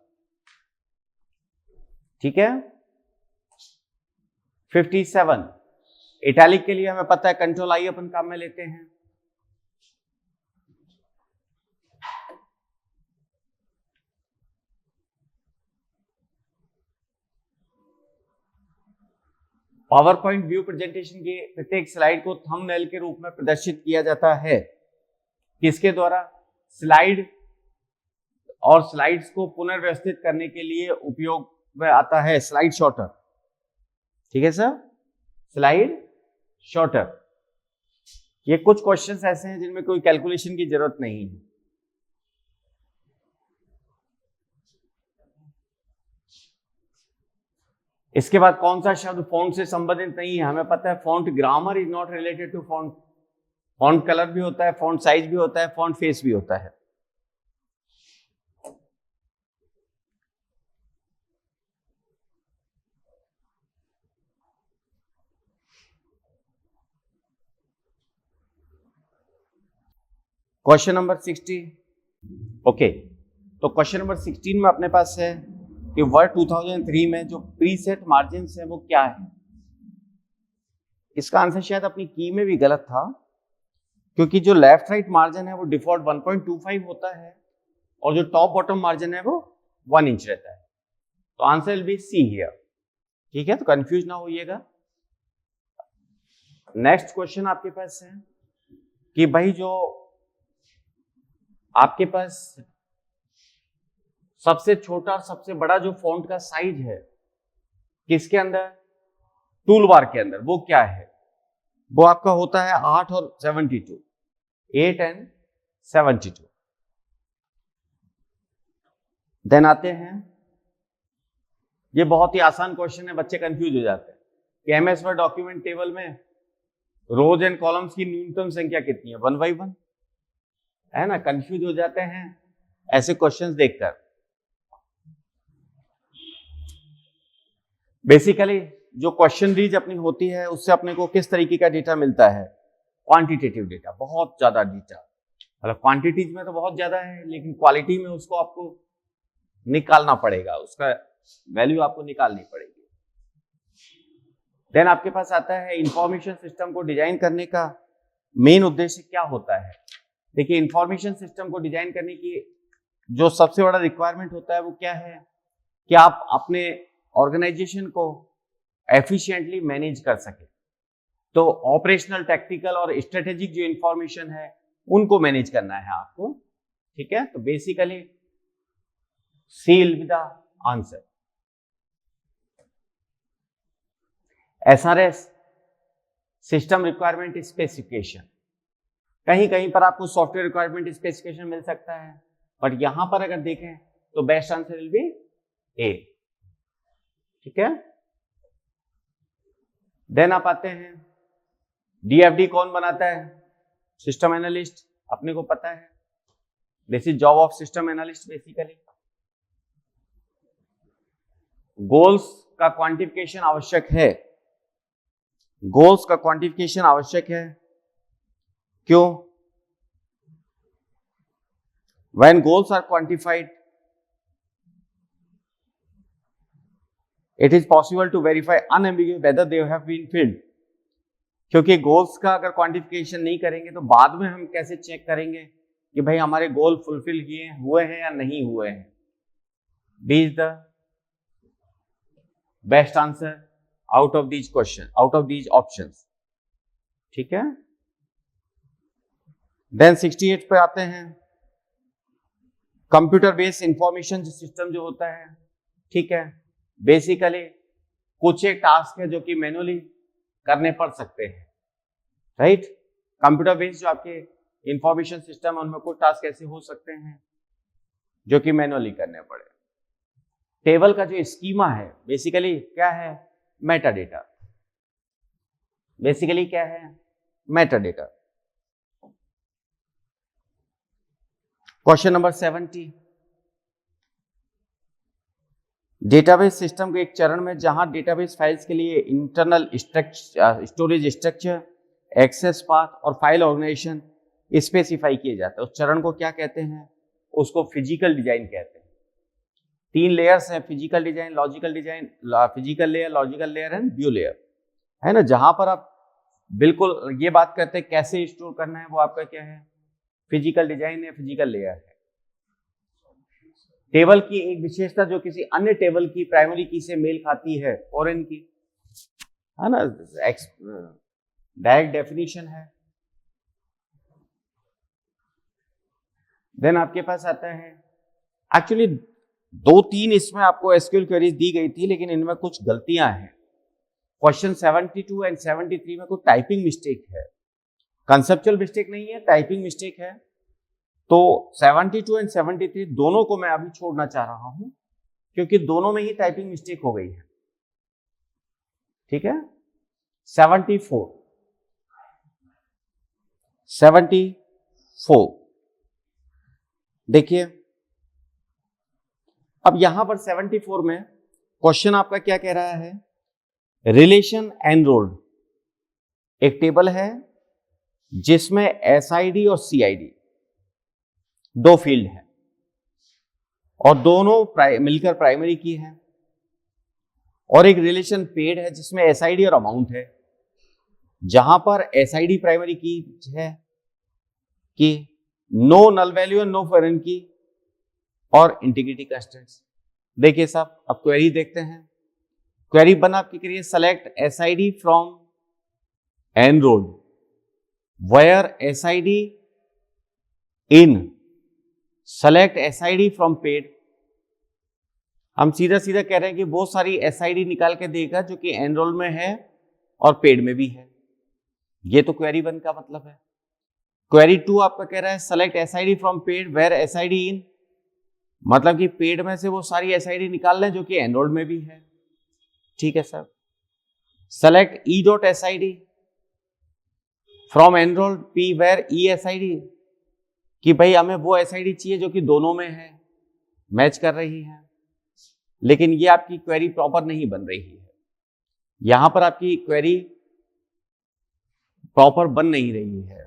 ठीक है। 57 इटैलिक के लिए हमें पता है कंट्रोल आई अपन काम में लेते हैं। पावर पॉइंट व्यू प्रेजेंटेशन के प्रत्येक स्लाइड को थंबनेल के रूप में प्रदर्शित किया जाता है, किसके द्वारा, स्लाइड, और स्लाइड्स को पुनर्व्यवस्थित करने के लिए उपयोग में आता है स्लाइड शॉर्टर, ठीक है सर, स्लाइड शॉर्टर। ये कुछ क्वेश्चंस ऐसे हैं जिनमें कोई कैलकुलेशन की जरूरत नहीं है। इसके बाद कौन सा शब्द फॉन्ट से संबंधित नहीं है? हमें पता है font grammar is not related to font. Font colour भी होता है, फॉन्ट साइज भी होता है, फॉन्ट फेस भी होता है। Question number 16। ओके, तो क्वेश्चन नंबर 16 में अपने पास है कि वर्ड 2003 में जो प्रीसेट मार्जिन है वो क्या है। इसका आंसर शायद अपनी की में भी गलत था, क्योंकि जो लेफ्ट राइट मार्जिन है वो डिफॉल्ट 1.25 होता है और जो टॉप बॉटम मार्जिन है वो 1 इंच रहता है। तो answer will be C here. ठीक है, तो कंफ्यूज ना होइएगा। नेक्स्ट क्वेश्चन आपके पास है कि भाई जो आपके पास सबसे छोटा और सबसे बड़ा जो फॉन्ट का साइज है किसके अंदर, टूल बार के अंदर, वो क्या है? वो आपका होता है 8 और 72, 8 एंड 72। देन आते हैं, ये बहुत ही आसान क्वेश्चन है, बच्चे कंफ्यूज हो जाते हैं कि एमएस वर्ड डॉक्यूमेंट टेबल में रोज एंड कॉलम्स की न्यूनतम संख्या कितनी है? 1 by 1 है ना। कंफ्यूज हो जाते हैं ऐसे क्वेश्चंस देखकर। बेसिकली जो क्वेश्चन रीज अपनी होती है उससे अपने को किस तरीके का डेटा मिलता है? क्वांटिटेटिव डेटा, बहुत ज्यादा डेटा। मतलब क्वांटिटीज में तो बहुत ज्यादा है, लेकिन क्वालिटी में उसको आपको निकालना पड़ेगा, उसका वैल्यू आपको निकालनी पड़ेगी। देन आपके पास आता है इंफॉर्मेशन सिस्टम को डिजाइन करने का मेन उद्देश्य क्या होता है। देखिए, इंफॉर्मेशन सिस्टम को डिजाइन करने की जो सबसे बड़ा रिक्वायरमेंट होता है वो क्या है कि आप अपने ऑर्गेनाइजेशन को एफिशिएंटली मैनेज कर सके। तो ऑपरेशनल, टेक्निकल और स्ट्रेटेजिक जो इंफॉर्मेशन है उनको मैनेज करना है आपको। ठीक है, तो basically seal with the answer. SRS, system requirement specification. कहीं कहीं पर आपको सॉफ्टवेयर रिक्वायरमेंट स्पेसिफिकेशन मिल सकता है, बट यहां पर अगर देखें तो बेस्ट आंसर विल बी ए। ठीक है, देन आप आते हैं, डीएफडी कौन बनाता है? सिस्टम एनालिस्ट, अपने को पता है। This is job of system analyst basically. Goals का क्वांटिफिकेशन आवश्यक है। गोल्स का क्वांटिफिकेशन आवश्यक है, क्यों? When goals are quantified, it is possible to verify unambiguously whether they have been filled. क्योंकि गोल्स का अगर क्वांटिफिकेशन नहीं करेंगे तो बाद में हम कैसे चेक करेंगे कि भाई हमारे गोल फुलफिल हुए हैं या नहीं हुए हैं? B is the best answer out of these question, out of these options. ठीक है, देन 68 पे आते हैं, कंप्यूटर बेस्ड इंफॉर्मेशन सिस्टम जो होता है। ठीक है, बेसिकली कुछ एक टास्क है जो कि मैनुअली करने पड़ सकते हैं, राइट। कंप्यूटर बेस्ड जो आपके इंफॉर्मेशन सिस्टम है उनमें कुछ टास्क ऐसे हो सकते हैं जो कि मैनुअली करने पड़े। टेबल का जो स्कीमा है बेसिकली क्या है? Meta data. बेसिकली क्या है? Meta data. Question number 70, database system के एक चरण में जहां डेटाबेस फाइल्स के लिए internal storage structure, access path और फाइल ऑर्गेनाइजेशन स्पेसिफाई किए जाते हैं, उस चरण को क्या कहते हैं? उसको फिजिकल डिजाइन कहते हैं। 3 लेयर्स हैं, physical design, logical design, physical layer, logical layer and view layer, है ना। जहां पर आप बिल्कुल ये बात करते हैं कैसे स्टोर करना है, वो आपका क्या है? फिजिकल डिजाइन है, फिजिकल लेयर है। टेबल की एक विशेषता जो किसी अन्य टेबल की प्राइमरी की से मेल खाती है, फॉरेन की, है ना, डायरेक्ट डेफिनेशन है। देन आपके पास आता है, एक्चुअली 2-3 इसमें आपको एसक्यूएल क्वेरीज दी गई थी, लेकिन इनमें कुछ गलतियां हैं। क्वेश्चन 72 एंड 73 में कुछ टाइपिंग मिस्टेक है। कंसेप्चुअल मिस्टेक नहीं है, टाइपिंग मिस्टेक है। तो 72 एंड 73 दोनों को मैं अभी छोड़ना चाह रहा हूं, क्योंकि दोनों में ही टाइपिंग मिस्टेक हो गई है। ठीक है, 74 देखिए, अब यहां पर 74 में क्वेश्चन आपका क्या कह रहा है, रिलेशन एनरोल्ड। एक टेबल है जिसमें एसआईडी और सीआईडी दो फील्ड है और दोनों मिलकर प्राइमरी की है, और एक रिलेशन पेड है जिसमें एसआईडी और अमाउंट है, जहां पर एसआईडी प्राइमरी की है कि no null value and no foreign key और इंटीग्रिटी कंस्टेंट्स। देखिए साहब, अब क्वेरी देखते हैं। क्वेरी 1 आपकी करिए, select SID from enrolled where SID in select SID from paid. हम सीधा सीधा कह रहे हैं कि बहुत सारी एसआईडी निकाल के देगा जो कि एनरोल में है और पेड में भी है। ये तो क्वेरी 1 का मतलब है। क्वेरी 2 आपका कह रहा है select SID from paid where SID in, मतलब कि पेड में से वो सारी एसआईडी निकाल लें जो कि एनरोल्ड में भी है। ठीक है sir. Select E dot SID from enrolled P where E SID, कि भाई हमें वो एसआईडी चाहिए जो कि दोनों में है, मैच कर रही है। लेकिन ये आपकी क्वेरी प्रॉपर नहीं बन रही है, यहां पर आपकी क्वेरी प्रॉपर बन नहीं रही है।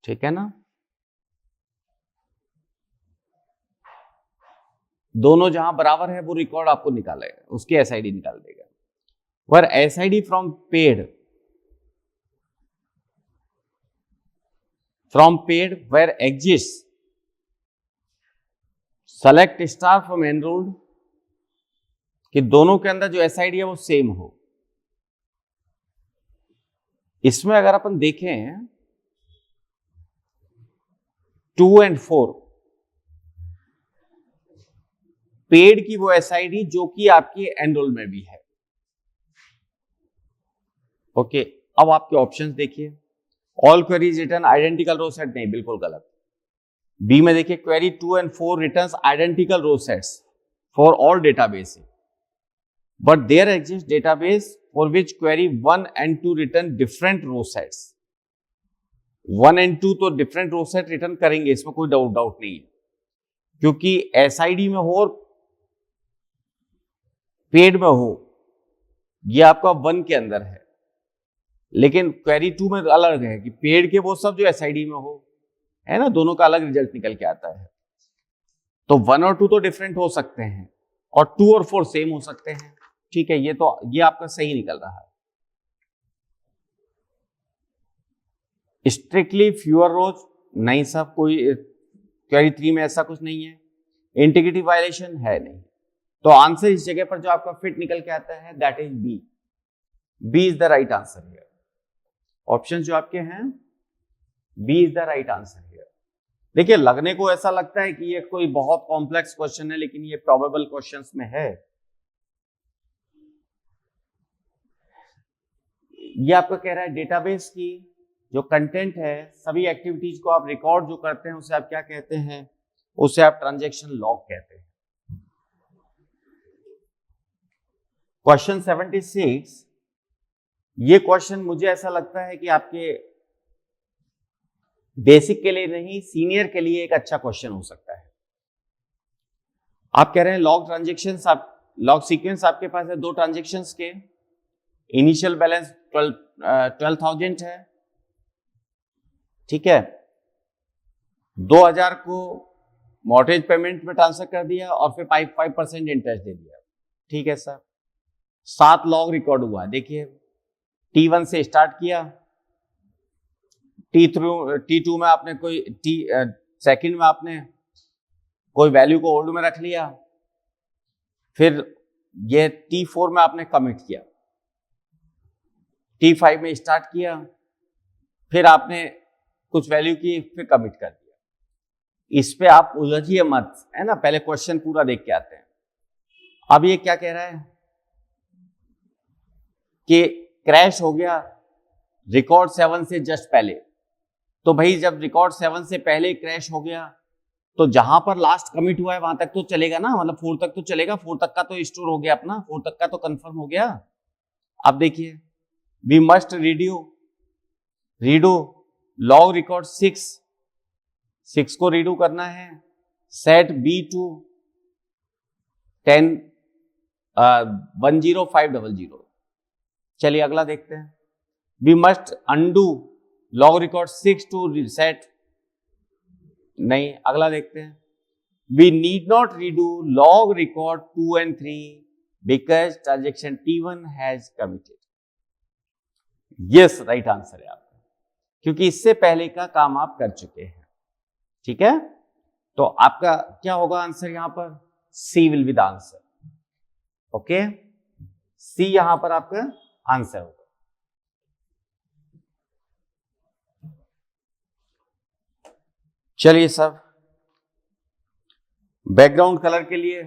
ठीक है ना, दोनों जहां बराबर है वो रिकॉर्ड आपको निकालेगा, उसकी एसआईडी निकाल देगा। पर SID from paid where exist select star from enrolled, कि दोनों के अंदर जो एसआईडी है वो सेम हो। इसमें अगर अपन देखें 2 और 4 पेड की वो एसआईडी जो कि आपकी एनरोल में भी है। ओके, अब आपके ऑप्शंस देखिए। ऑल क्वेरीज रिटर्न आइडेंटिकल रो सेट, नहीं, बिल्कुल गलत। बी में देखिए, क्वेरी 2 और 4 returns identical row sets for all databases, but there exist databases for which query 1 and 2 return different row sets. 1 और 2 तो डिफरेंट रो सेट रिटर्न करेंगे, इसमें कोई डाउट नहीं है, क्योंकि एसआईडी में हो और पेड में हो, ये आपका 1 के अंदर है। लेकिन क्वेरी 2 में अलग है कि पेड के वो सब जो एसआईडी में हो, है ना, दोनों का अलग रिजल्ट निकल के आता है। तो 1 और 2 तो डिफरेंट हो सकते हैं और 2 और 4 सेम हो सकते हैं। ठीक है, ये आपका सही निकल रहा है। स्ट्रिक्टली फ्यूअर रोज, नहीं साहब, कोई क्वेरी 3 में ऐसा कुछ नहीं है। इंटीग्रिटी वायलेशन है नहीं, तो आंसर इस जगह पर जो आपका फिट निकल के आता है that is B. B is the right answer here. Option जो आपके हैं, B is the right answer here. देखिए, लगने को ऐसा लगता है कि ये कोई बहुत कॉम्प्लेक्स क्वेश्चन है, लेकिन ये प्रोबेबल क्वेश्चंस में है। ये आपका कह रहा है डेटाबेस की जो कंटेंट है, सभी एक्टिविटीज को आप रिकॉर्ड जो करते हैं उसे आप क्या कहते हैं, उसे आप ट्रांजैक्शन लॉग कहते हैं। क्वेश्चन 76, ये क्वेश्चन मुझे ऐसा लगता है कि आपके बेसिक के लिए नहीं, सीनियर के लिए एक अच्छा क्वेश्चन हो सकता है। आप कह रहे हैं लॉग ट्रांजैक्शंस, लॉग सीक्वेंस आपके पास है 2 ट्रांजैक्शंस के, इनिशियल बैलेंस 12,000 है। ठीक है, 2,000 को मॉर्गेज पेमेंट में ट्रांसफर कर दिया और फिर 5% इंटरेस्ट दे दिया। ठीक है सर, 7 लॉग रिकॉर्ड हुआ। देखिए, T1 से स्टार्ट किया, T2 में आपने सेकंड में आपने कोई वैल्यू को होल्ड में रख लिया, फिर ये T4 में आपने कमिट किया, T5 में स्टार्ट किया, फिर आपने कुछ वैल्यू की, फिर कमिट कर दिया। इस पे आप उलझिए मत, है ना, पहले क्वेश्चन पूरा देख के आते हैं। अब ये क्या कह रहा है कि क्रैश हो गया रिकॉर्ड 7 से जस्ट पहले, तो भाई जब रिकॉर्ड 7 से पहले क्रैश हो गया तो जहां पर लास्ट कमिट हुआ है वहां तक तो चलेगा ना, मतलब 4 तक तो चलेगा, 4 तक का तो स्टोर हो गया अपना, 4 तक का तो कंफर्म हो गया। अब देखिए, we must redo log record 6 को रीडू करना है, सेट बी टू 10500। चलिए अगला देखते हैं। We must undo log record 6 to set, नहीं, अगला देखते हैं। We need not redo log record 2 and 3 because transaction T1 has committed. Yes, right answer है आपका, क्योंकि इससे पहले का काम आप कर चुके हैं। ठीक है, तो आपका क्या होगा आंसर यहां पर? C will be the answer. Okay, C यहां पर आपका आंसर होगा। चलिए सर, बैकग्राउंड कलर के लिए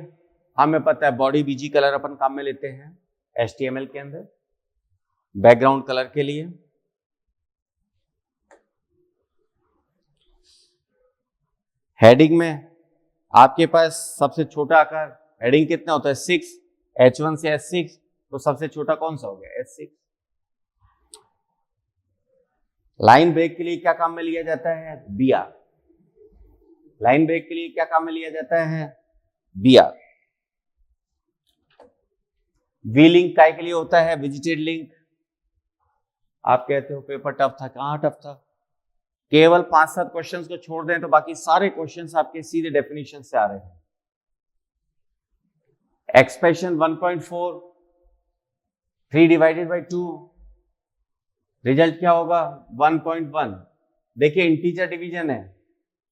हमें पता है बॉडी बीजी कलर अपन काम में लेते हैं HTML के अंदर। बैकग्राउंड कलर के लिए हेडिंग में आपके पास सबसे छोटा आकार हेडिंग कितना होता है? 6, H1 से H6, तो सबसे छोटा कौन सा हो गया? H6। लाइन ब्रेक के लिए क्या काम में लिया जाता है? BR। लाइन ब्रेक के लिए क्या काम में लिया जाता है? BR। वी लिंक काय के लिए होता है? Visited link. आप कहते हो पेपर टफ था, कहां टफ था? केवल 5-7 क्वेश्चंस को छोड़ दें तो बाकी सारे क्वेश्चंस आपके सीधे डेफिनेशन से आ रहे हैं। एक्सप्रेशन 1.4 3 डिवाइडेड बाई 2, रिजल्ट क्या होगा? 1.1। देखिए इंटीजर डिवीजन है,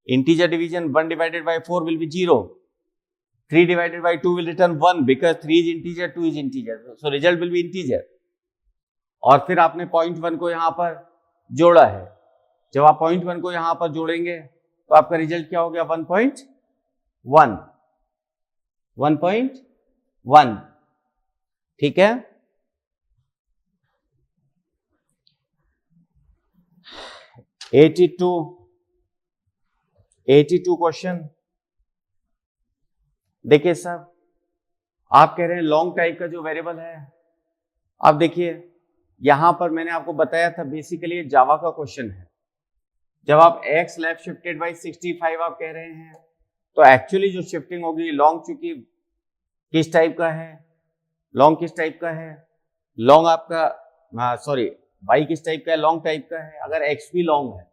integer division 1 divided by 4 will be 0, 3 divided by 2 will return 1 because 3 is integer, 2 is integer, so result will be integer. और फिर आपने 0.1 को यहां पर जोड़ा है, जब आप 0.1 को यहां पर जोड़ेंगे तो आपका रिजल्ट क्या हो गया? 1.1। ठीक है, एटी टू क्वेश्चन। देखिए सर, आप कह रहे हैं लॉन्ग टाइप का जो वेरिएबल है, अब देखिए यहां पर मैंने आपको बताया था बेसिकली जावा का क्वेश्चन है। जब आप x लेफ्ट शिफ्टेड बाई 65 आप कह रहे हैं, तो एक्चुअली जो शिफ्टिंग होगी लॉन्ग, चूंकि किस टाइप का है? लॉन्ग किस टाइप का है? लॉन्ग आपका सॉरी y किस टाइप का है? लॉन्ग टाइप का है। अगर x भी लॉन्ग है,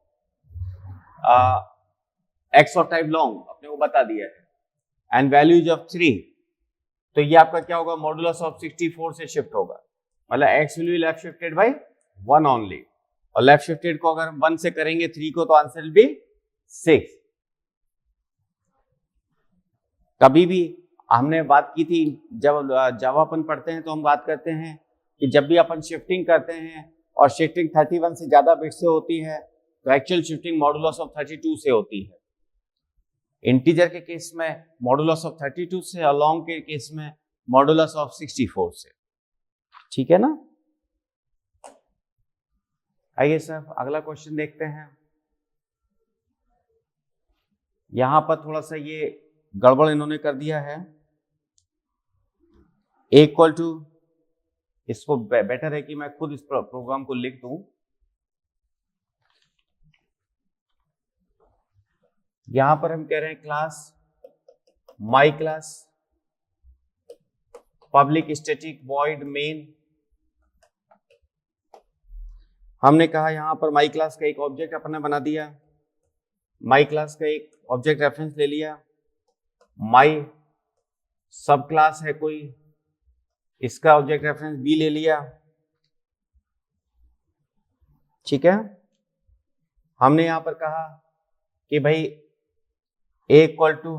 x और टाइप लॉन्ग अपने को बता दिया है, एंड वैल्यू इज ऑफ 3, तो ये आपका क्या होगा? मॉडुलस ऑफ 64 से शिफ्ट होगा, मतलब x will be left shifted by 1 only, और लेफ्ट शिफ्टेड को अगर हम 1 से करेंगे 3 को, तो आंसर विल बी 6। कभी भी हमने बात की थी, जब जावा अपन पढ़ते हैं तो हम बात करते हैं कि जब भी अपन शिफ्टिंग करते हैं और शिफ्टिंग 31 से ज्यादा बिट से होती है तो एक्चुअल शिफ्टिंग मॉडुलस ऑफ 32 से होती है। इंटीजर के केस में मॉडुलस ऑफ 32 से, और लॉन्ग के केस में मॉडुलस ऑफ 64 से। ठीक है ना? आइए सर अगला क्वेश्चन देखते हैं। यहां पर थोड़ा सा ये गड़बड़ इन्होंने कर दिया है। इक्वल टू, इसको बेटर है कि मैं खुद इस प्रोग्राम को लिख दूं। यहां पर हम कह रहे हैं class my class public static void main. हमने कहा यहां पर माई क्लास का एक ऑब्जेक्ट अपने बना दिया, माई क्लास का एक ऑब्जेक्ट रेफरेंस ले लिया, माई सब क्लास है कोई, इसका ऑब्जेक्ट रेफरेंस बी ले लिया। ठीक है, हमने यहां पर कहा कि भाई A equal to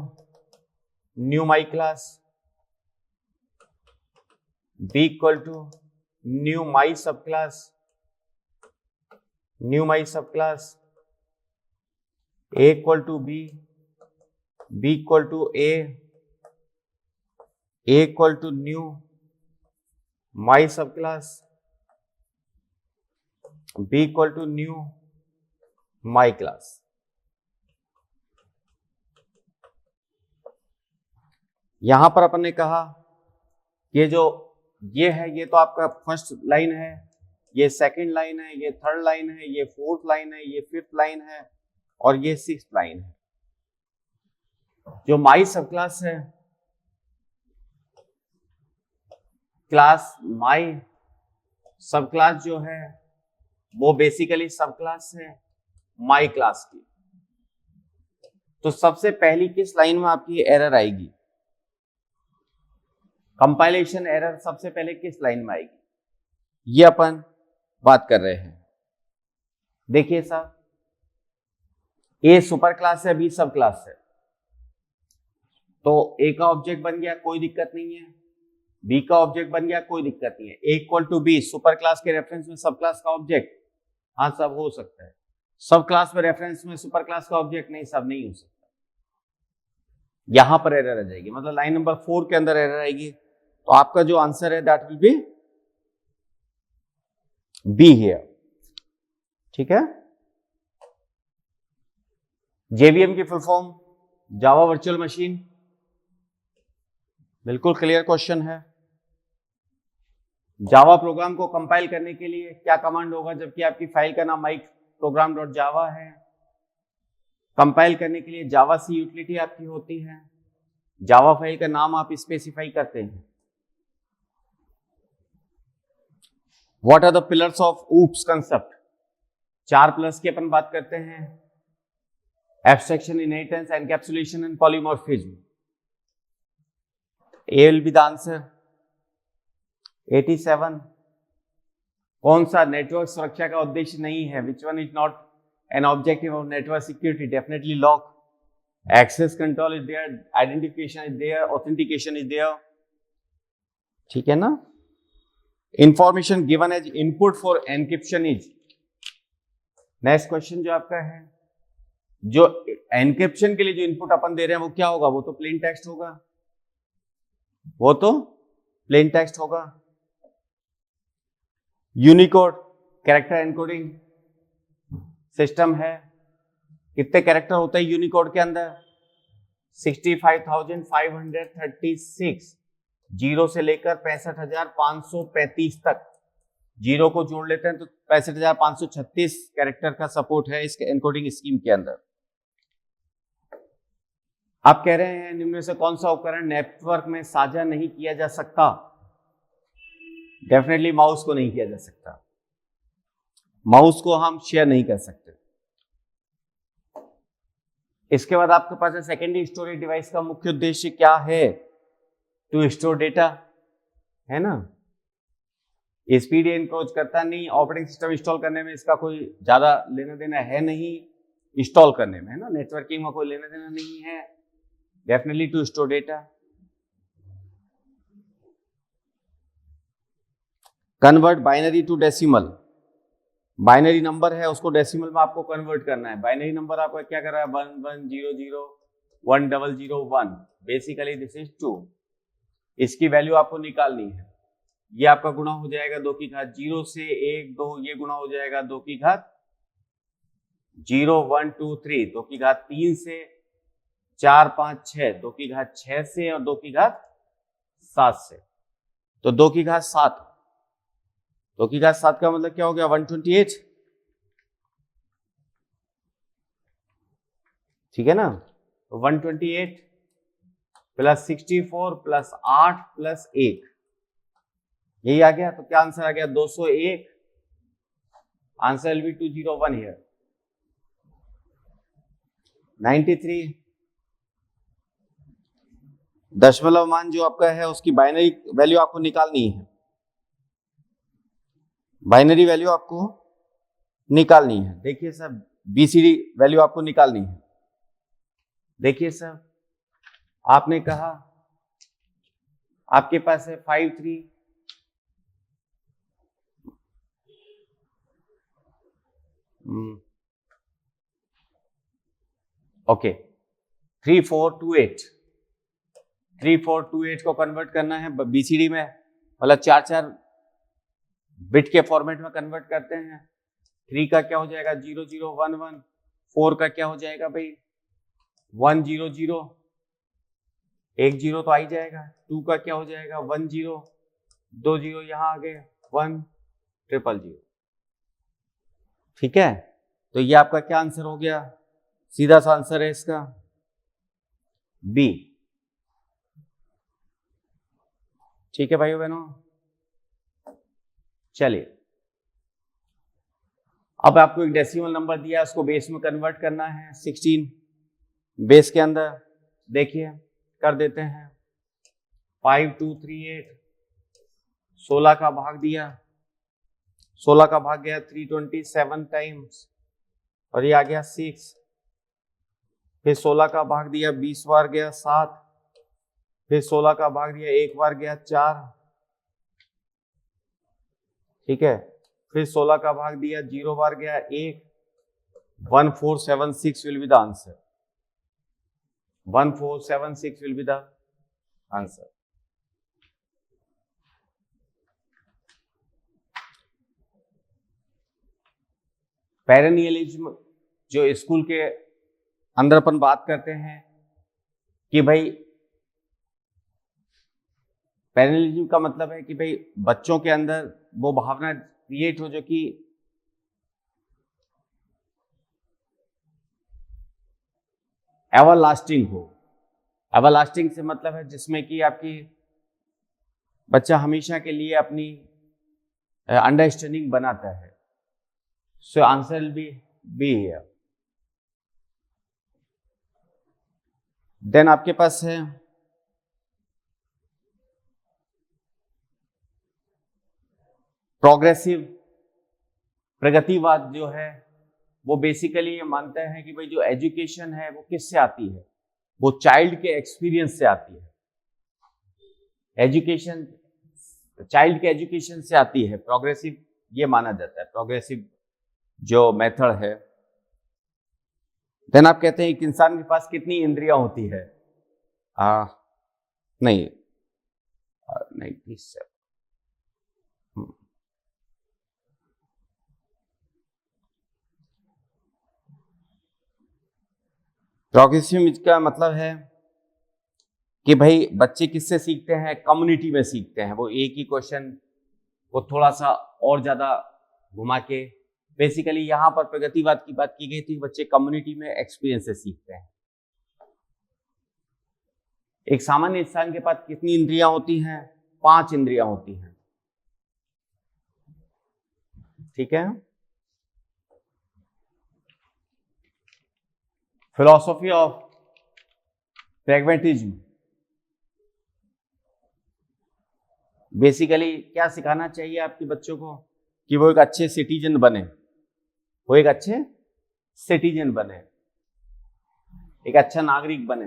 new my class, B equal to new my subclass, new my subclass, A equal to B, B equal to A equal to new my subclass, B equal to new my class. यहां पर अपन ने कहा ये जो ये है ये तो आपका फर्स्ट लाइन है, ये सेकंड लाइन है, ये थर्ड लाइन है, ये फोर्थ लाइन है, ये फिफ्थ लाइन है और ये सिक्स्थ लाइन है। जो माई सब क्लास है, क्लास माई सब क्लास जो है वो बेसिकली सब क्लास है माई क्लास की। तो सबसे पहली किस लाइन में आपकी एरर आएगी? कंपाइलेशन एरर सबसे पहले किस लाइन में आएगी, ये अपन बात कर रहे हैं। देखिए साहब, ए सुपर क्लास है, बी सब क्लास है, तो ए का ऑब्जेक्ट बन गया, कोई दिक्कत नहीं है। बी का ऑब्जेक्ट बन गया, कोई दिक्कत नहीं है। A equal to B, superclass के रेफरेंस में सब क्लास का ऑब्जेक्ट, हाँ सब हो सकता है। सब क्लास में रेफरेंस में सुपर क्लास का ऑब्जेक्ट नहीं, सब नहीं हो सकता। यहां पर एरर आ जाएगी, मतलब लाइन नंबर 4 के अंदर एरर आएगी। तो आपका जो आंसर है that will be B here. ठीक है। जेवीएम की full form Java virtual machine, बिल्कुल क्लियर क्वेश्चन है। जावा प्रोग्राम को कंपाइल करने के लिए क्या कमांड होगा, जबकि आपकी फाइल का नाम माई प्रोग्राम डॉट जावा है। कंपाइल करने के लिए जावा सी यूटिलिटी आपकी होती है। जावा फाइल का नाम आप स्पेसिफाई करते हैं। What are the pillars of OOPs concept? 4 plus की अपन बात करते हैं। Abstraction, inheritance, encapsulation and polymorphism. A will be the answer. 87 कौन सा नेटवर्क सुरक्षा का उद्देश्य नहीं है? Which one is not an objective of network security? Definitely lock. Access control is there, identification is there, authentication is there. ठीक है ना। Information given as input for encryption is. Next question जो आपका है, जो एनक्रिप्शन के लिए जो इनपुट अपन दे रहे हैं वो क्या होगा? वो तो प्लेन टेक्स्ट होगा, वो तो प्लेन टेक्स्ट होगा। यूनिकोड कैरेक्टर एनकोडिंग सिस्टम है। कितने कैरेक्टर होते हैं यूनिकोड के अंदर? 65,536, जीरो से लेकर 65,535 तक। जीरो को जोड़ लेते हैं तो 65,536 कैरेक्टर का सपोर्ट है इस एनकोडिंग स्कीम के अंदर। आप कह रहे हैं निम्न में से कौन सा उपकरण नेटवर्क में साझा नहीं किया जा सकता? डेफिनेटली माउस को नहीं किया जा सकता। माउस को हम शेयर नहीं कर सकते। इसके बाद आपके पास है सेकेंडरी स्टोरेज डिवाइस का मुख्य उद्देश्य क्या है? टू स्टोर डेटा, है ना। स्पीड एनक्रोच करता नहीं, ऑपरेटिंग सिस्टम इंस्टॉल करने में इसका कोई ज्यादा लेना देना है नहीं, इंस्टॉल करने में, है ना, नेटवर्किंग में कोई लेना देना नहीं है। Definitely to store data. Convert binary to decimal. Binary number है उसको डेसिमल में आपको कन्वर्ट करना है। बाइनरी नंबर आपका क्या कर रहा है? 11001001। Basically this is 2। इसकी वैल्यू आपको निकालनी है। ये आपका गुणा हो जाएगा 2 की घात 0 से 1 2, ये गुणा हो जाएगा 2 की घात 0 1 2 3, 2 की घात 3 से 4 5 6, 2 की घात 6 से और 2 की घात 7 से, तो 2 की घात 7। 2 की घात 7 का मतलब क्या हो गया? 128। ठीक है ना। तो 128 प्लस 64 प्लस 8 प्लस 1, यही आ गया। तो क्या आंसर आ गया? 201। Answer will B 201 here. 93 दशमलव मान जो आपका है उसकी बाइनरी वैल्यू आपको निकालनी है। बाइनरी वैल्यू आपको निकालनी है। देखिए सर, बीसीडी वैल्यू आपको निकालनी है। देखिए सर, आपने कहा आपके पास है 53 ओके 3428। 3428 को कन्वर्ट करना है बीसीडी में, मतलब 4-4 बिट के फॉर्मेट में कन्वर्ट करते हैं। 3 का क्या हो जाएगा? 0011, 4 का क्या हो जाएगा भाई 1 0 0, एक 0 तो आ ही जाएगा। 2 का क्या हो जाएगा 1 0, 2 0 यहां आ गए 1 0 0। ठीक है, तो ये आपका क्या आंसर हो गया, सीधा सा आंसर है इसका बी। ठीक है भाइयों बहनों, चलिए अब आपको एक डेसिमल नंबर दिया, उसको बेस में कन्वर्ट करना है 16 बेस के अंदर। देखिए कर देते हैं 5238, 16 का भाग दिया, 16 का भाग गया 327 टाइम्स और ये आ गया 6। फिर 16 का भाग दिया 20 बार गया 7, फिर 16 का भाग दिया एक बार गया 4। ठीक है, फिर 16 का भाग दिया 0 बार गया 1। 1476 will be the answer, 1476 will be the answer. Perennialism जो स्कूल के अंदर अपन बात करते हैं कि भाई पेरेनियलिज्म का मतलब है कि भाई बच्चों के अंदर वो भावना क्रिएट हो जो कि एवरलास्टिंग हो। एवरलास्टिंग से मतलब है जिसमें कि आपकी बच्चा हमेशा के लिए अपनी अंडरस्टैंडिंग बनाता है। So answer will be here. Then आपके पास है प्रोग्रेसिव प्रगतिवाद जो है वो बेसिकली ये मानता है कि भाई जो एजुकेशन है वो किससे आती है, वो चाइल्ड के एक्सपीरियंस से आती है। एजुकेशन चाइल्ड के एजुकेशन से आती है, प्रोग्रेसिव ये माना जाता है, प्रोग्रेसिव जो मेथड है। देन आप कहते हैं एक इंसान के पास कितनी इंद्रियां होती है? नहीं 97। प्रोग्रेसिव का मतलब है कि भाई बच्चे किससे सीखते हैं, कम्युनिटी में सीखते हैं। वो एक ही क्वेश्चन को थोड़ा सा और ज्यादा घुमा के, बेसिकली यहां पर प्रगतिवाद की बात की गई थी, बच्चे कम्युनिटी में एक्सपीरियंस से सीखते हैं। एक सामान्य इंसान के पास कितनी इंद्रियां होती हैं? 5 इंद्रियां होती हैं। ठीक है, फिलॉसफी ऑफ प्रैग्मेटिज्म बेसिकली क्या सिखाना चाहिए आपके बच्चों को कि वो एक अच्छे सिटीजन बने, वो एक अच्छे सिटीजन बने, एक अच्छा नागरिक बने।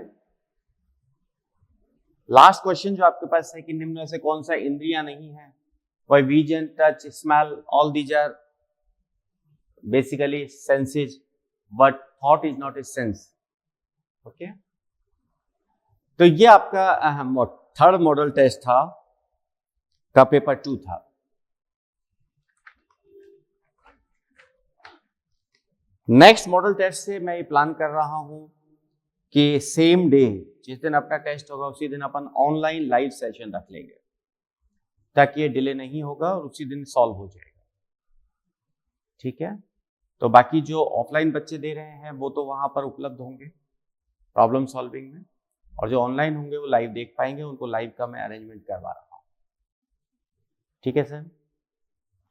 लास्ट क्वेश्चन जो आपके पास है कि निम्न में से कौन सा इंद्रियां नहीं है? वही vision, touch, smell, all these are basically senses, but thought is not a sense. Okay, तो ये आपका थर्ड मॉडल टेस्ट था का पेपर 2 था। नेक्स्ट मॉडल टेस्ट से मैं ये प्लान कर रहा हूं कि सेम डे जिस दिन अपना टेस्ट होगा उसी दिन अपन ऑनलाइन लाइव सेशन रख लेंगे ताकि ये डिले नहीं होगा और उसी दिन सॉल्व हो जाएगा। ठीक है, तो बाकी जो ऑफलाइन बच्चे दे रहे हैं वो तो वहां पर उपलब्ध होंगे प्रॉब्लम सॉल्विंग में, और जो ऑनलाइन होंगे वो लाइव देख पाएंगे, उनको लाइव का मैं अरेंजमेंट करवा रहा हूं। ठीक है सर,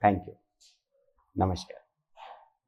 थैंक यू, नमस्कार।